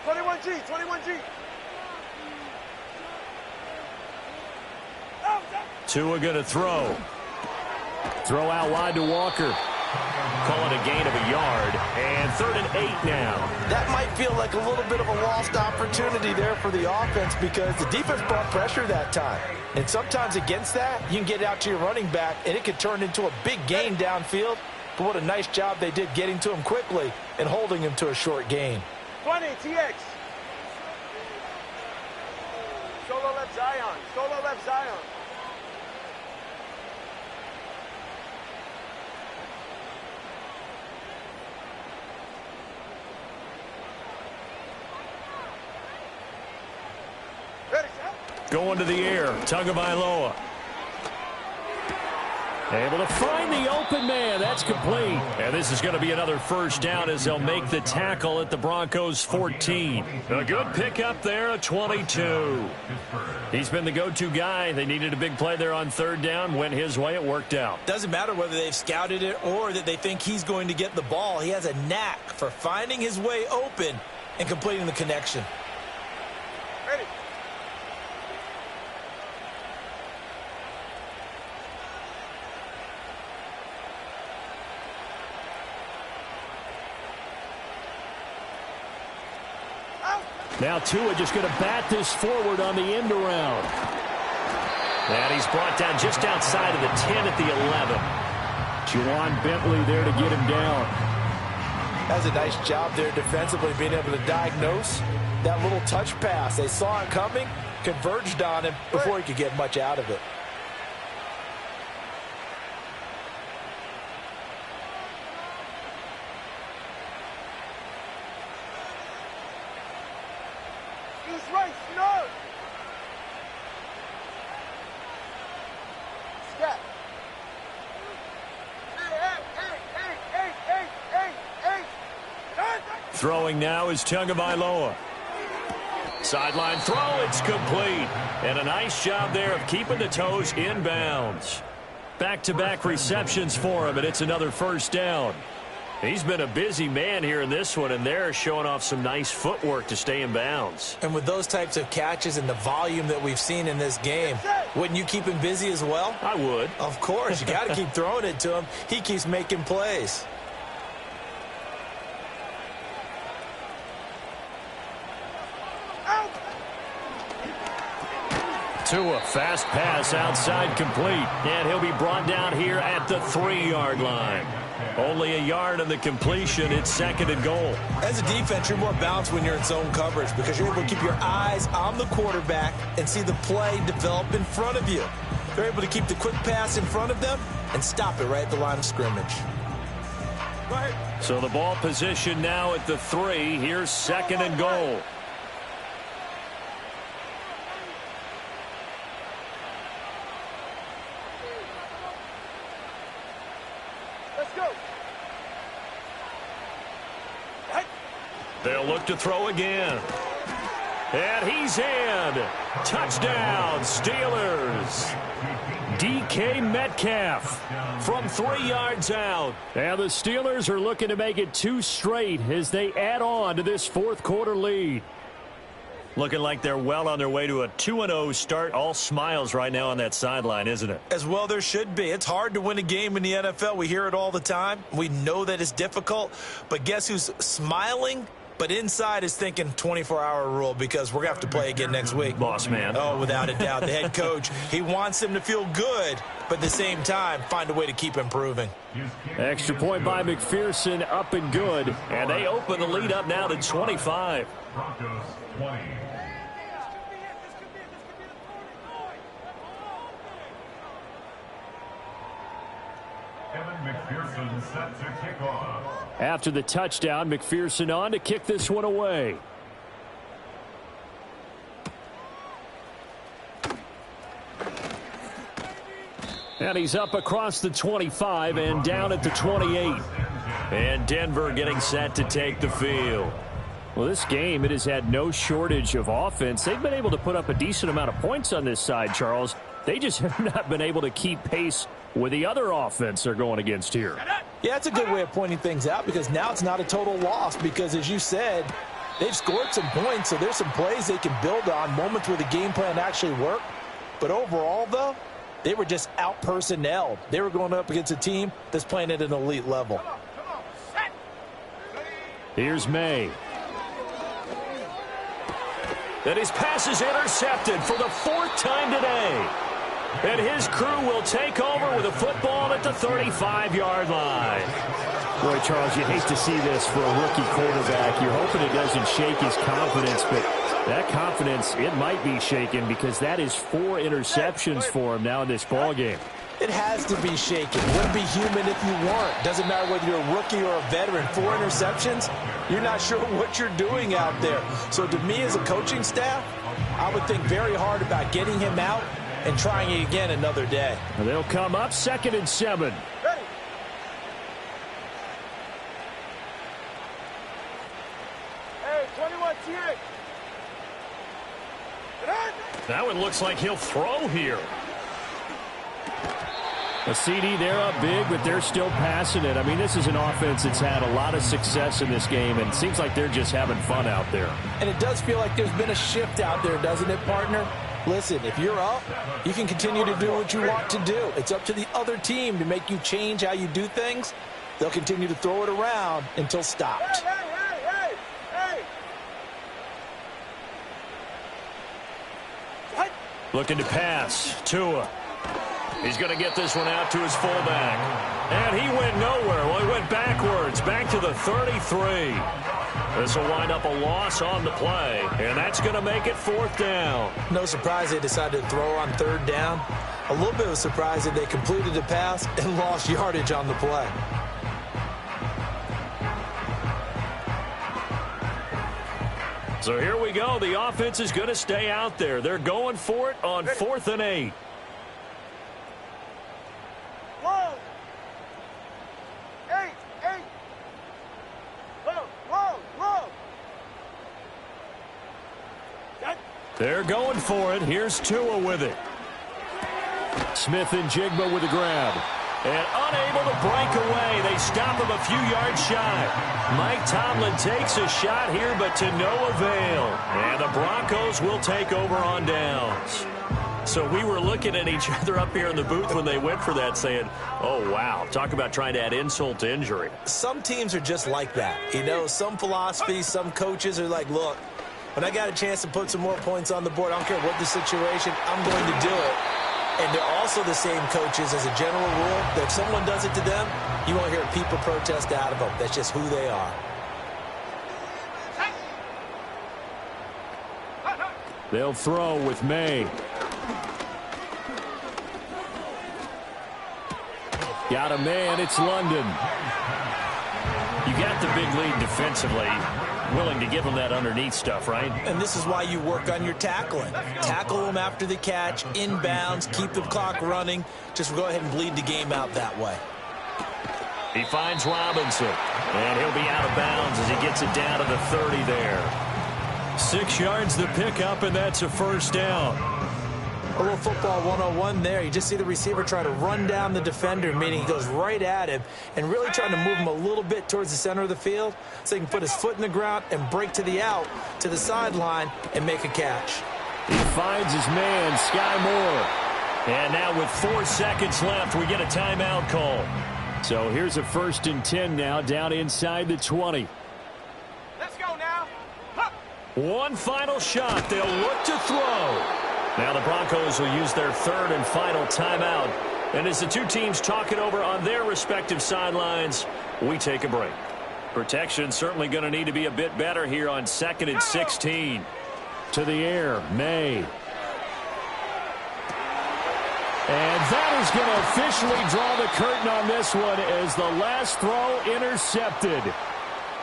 21G, 21G. Tua going to throw. Throw out wide to Walker. Call it a gain of a yard. And 3rd and 8 now. That might feel like a little bit of a lost opportunity there for the offense because the defense brought pressure that time. And sometimes against that, you can get out to your running back, and it could turn into a big gain downfield. But what a nice job they did getting to him quickly and holding him to a short gain. 20, TX. Solo left Zion. Solo left Zion. Going to the air. Tagovailoa. Able to find the open man. That's complete. And this is going to be another first down as they'll make the tackle at the Broncos 14. A good pickup there, a 22. He's been the go-to guy. They needed a big play there on 3rd down. Went his way. It worked out. Doesn't matter whether they've scouted it or that they think he's going to get the ball. He has a knack for finding his way open and completing the connection. Ready. Now Tua just going to bat this forward on the end around. And he's brought down just outside of the 10 at the 11. Juwan Bentley there to get him down. That's a nice job there defensively, being able to diagnose that little touch pass. They saw it coming, converged on him before he could get much out of it. Right, no. Step. Throwing now is Tagovailoa. Sideline throw, it's complete. And a nice job there of keeping the toes in bounds. Back-to-back receptions for him, and it's another first down. He's been a busy man here in this one, and they're showing off some nice footwork to stay in bounds. And with those types of catches and the volume that we've seen in this game, wouldn't you keep him busy as well? I would. Of course. You got to keep throwing it to him. He keeps making plays. Tua, fast pass outside complete. And he'll be brought down here at the 3-yard line. Only a yard on the completion. It's 2nd and goal. As a defense, you're more balanced when you're in zone coverage because you're able to keep your eyes on the quarterback and see the play develop in front of you. They're able to keep the quick pass in front of them and stop it right at the line of scrimmage. So the ball position now at the 3. Here's 2nd and goal. They'll look to throw again. And he's in. Touchdown, Steelers. DK Metcalf from 3 yards out. And the Steelers are looking to make it 2 straight as they add on to this 4th quarter lead. Looking like they're well on their way to a 2-0 start. All smiles right now on that sideline, isn't it? As well there should be. It's hard to win a game in the NFL. We hear it all the time. We know that it's difficult. But guess who's smiling? But inside is thinking 24-hour rule because we're going to have to play again next week. Boss man. Oh, without a doubt. The head coach, he wants them to feel good, but at the same time, find a way to keep improving. Extra point by McPherson, up and good. And they open the lead up now to 25. Broncos 20. Evan McPherson set to kick off. After the touchdown, McPherson on to kick this one away. And he's up across the 25 and down at the 28. And Denver getting set to take the field. Well, this game, it has had no shortage of offense. They've been able to put up a decent amount of points on this side, Charles. They just have not been able to keep pace with the other offense they're going against here. Yeah, it's a good way of pointing things out because now it's not a total loss because, as you said, they've scored some points, so there's some plays they can build on, moments where the game plan actually worked. But overall, though, they were just out-personnelled. They were going up against a team that's playing at an elite level. Here's May. And his pass is intercepted for the 4th time today. And his crew will take over with a football at the 35-yard line. Boy, Charles, you hate to see this for a rookie quarterback. You're hoping it doesn't shake his confidence, but that confidence, it might be shaken because that is 4 interceptions for him now in this ballgame. It has to be shaken. Wouldn't be human if you weren't. Doesn't matter whether you're a rookie or a veteran. 4 interceptions, you're not sure what you're doing out there. So to me as a coaching staff, I would think very hard about getting him out and trying it again another day. And they'll come up 2nd and 7. Ready. Hey, 21, T-Rex. That one looks like he'll throw here. A CD, they're up big, but they're still passing it. I mean, this is an offense that's had a lot of success in this game, and it seems like they're just having fun out there. And it does feel like there's been a shift out there, doesn't it, partner? Listen, if you're up, you can continue to do what you want to do. It's up to the other team to make you change how you do things. They'll continue to throw it around until stopped. Hey. Looking to pass. Tua. He's going to get this one out to his fullback. And he went nowhere. Well, he went backwards, back to the 33. This will wind up a loss on the play, and that's going to make it 4th down. No surprise they decided to throw on 3rd down. A little bit of a surprise that they completed the pass and lost yardage on the play. So here we go. The offense is going to stay out there. They're going for it on 4th and 8. Whoa. 8. Whoa. They're going for it. Here's Tua with it. Smith and Jigba with the grab. And unable to break away. They stop him a few yards shy. Mike Tomlin takes a shot here, but to no avail. And the Broncos will take over on downs. So we were looking at each other up here in the booth when they went for that saying, oh, wow, talk about trying to add insult to injury. Some teams are just like that. You know, some philosophies, some coaches are like, look, when I got a chance to put some more points on the board, I don't care what the situation, I'm going to do it. And they're also the same coaches as a general rule that if someone does it to them, you won't hear people protest out of them. That's just who they are. They'll throw with May. Got a man, it's London. You got the big lead defensively. Willing to give them that underneath stuff, right? And this is why you work on your tackling. Tackle them after the catch, inbounds, keep the clock running. Just go ahead and bleed the game out that way. He finds Robinson, and he'll be out of bounds as he gets it down to the 30 there. 6 yards the pickup, and that's a 1st down. A little football 101 there. You just see the receiver try to run down the defender, meaning he goes right at him and really trying to move him a little bit towards the center of the field so he can put his foot in the ground and break to the out, to the sideline, and make a catch. He finds his man, Sky Moore. And now with 4 seconds left, we get a timeout call. So here's a 1st and 10 now, down inside the 20. Let's go now. One final shot. They'll look to throw. Now the Broncos will use their 3rd and final timeout. And as the two teams talk it over on their respective sidelines, we take a break. Protection certainly going to need to be a bit better here on 2nd and 16. To the air, May. And that is going to officially draw the curtain on this one as the last throw intercepted.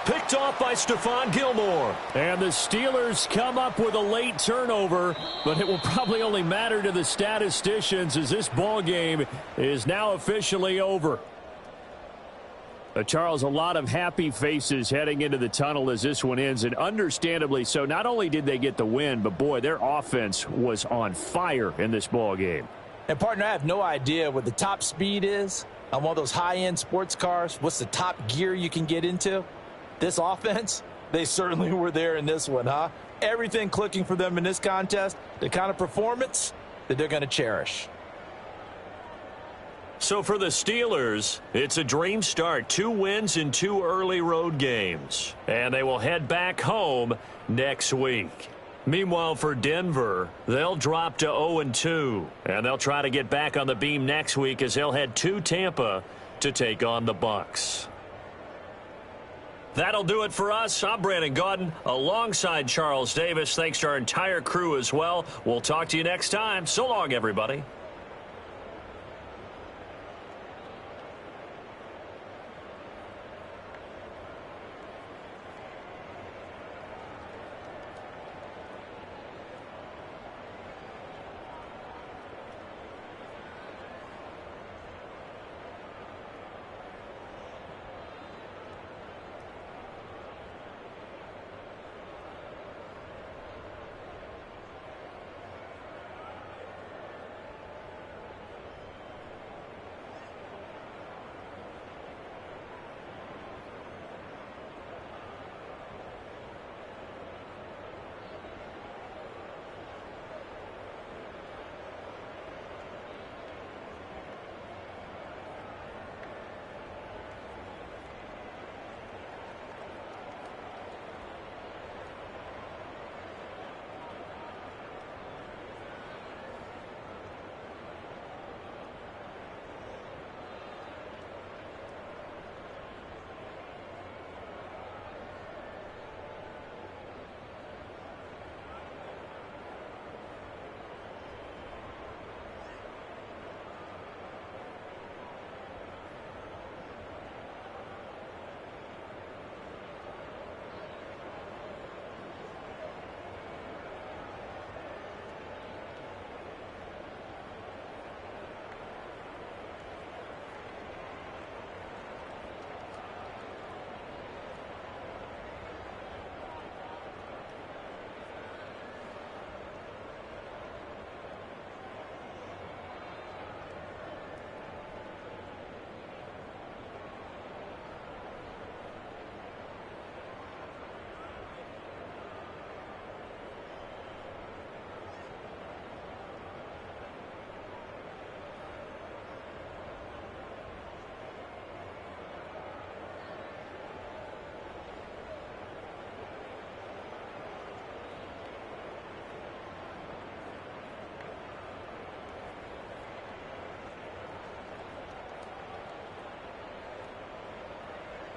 Picked off by Stephon Gilmore. And the Steelers come up with a late turnover, but it will probably only matter to the statisticians as this ball game is now officially over. Charles, a lot of happy faces heading into the tunnel as this one ends, and understandably so. Not only did they get the win, but, boy, their offense was on fire in this ball game. And, partner, I have no idea what the top speed is on one of those high-end sports cars. What's the top gear you can get into? This offense, they certainly were there in this one, huh? Everything clicking for them in this contest, the kind of performance that they're going to cherish. So for the Steelers, it's a dream start. 2 wins in 2 early road games. And they will head back home next week. Meanwhile, for Denver, they'll drop to 0-2. And they'll try to get back on the beam next week as they'll head to Tampa to take on the Bucs. That'll do it for us. I'm Brandon Gaudin alongside Charles Davis. Thanks to our entire crew as well. We'll talk to you next time. So long, everybody.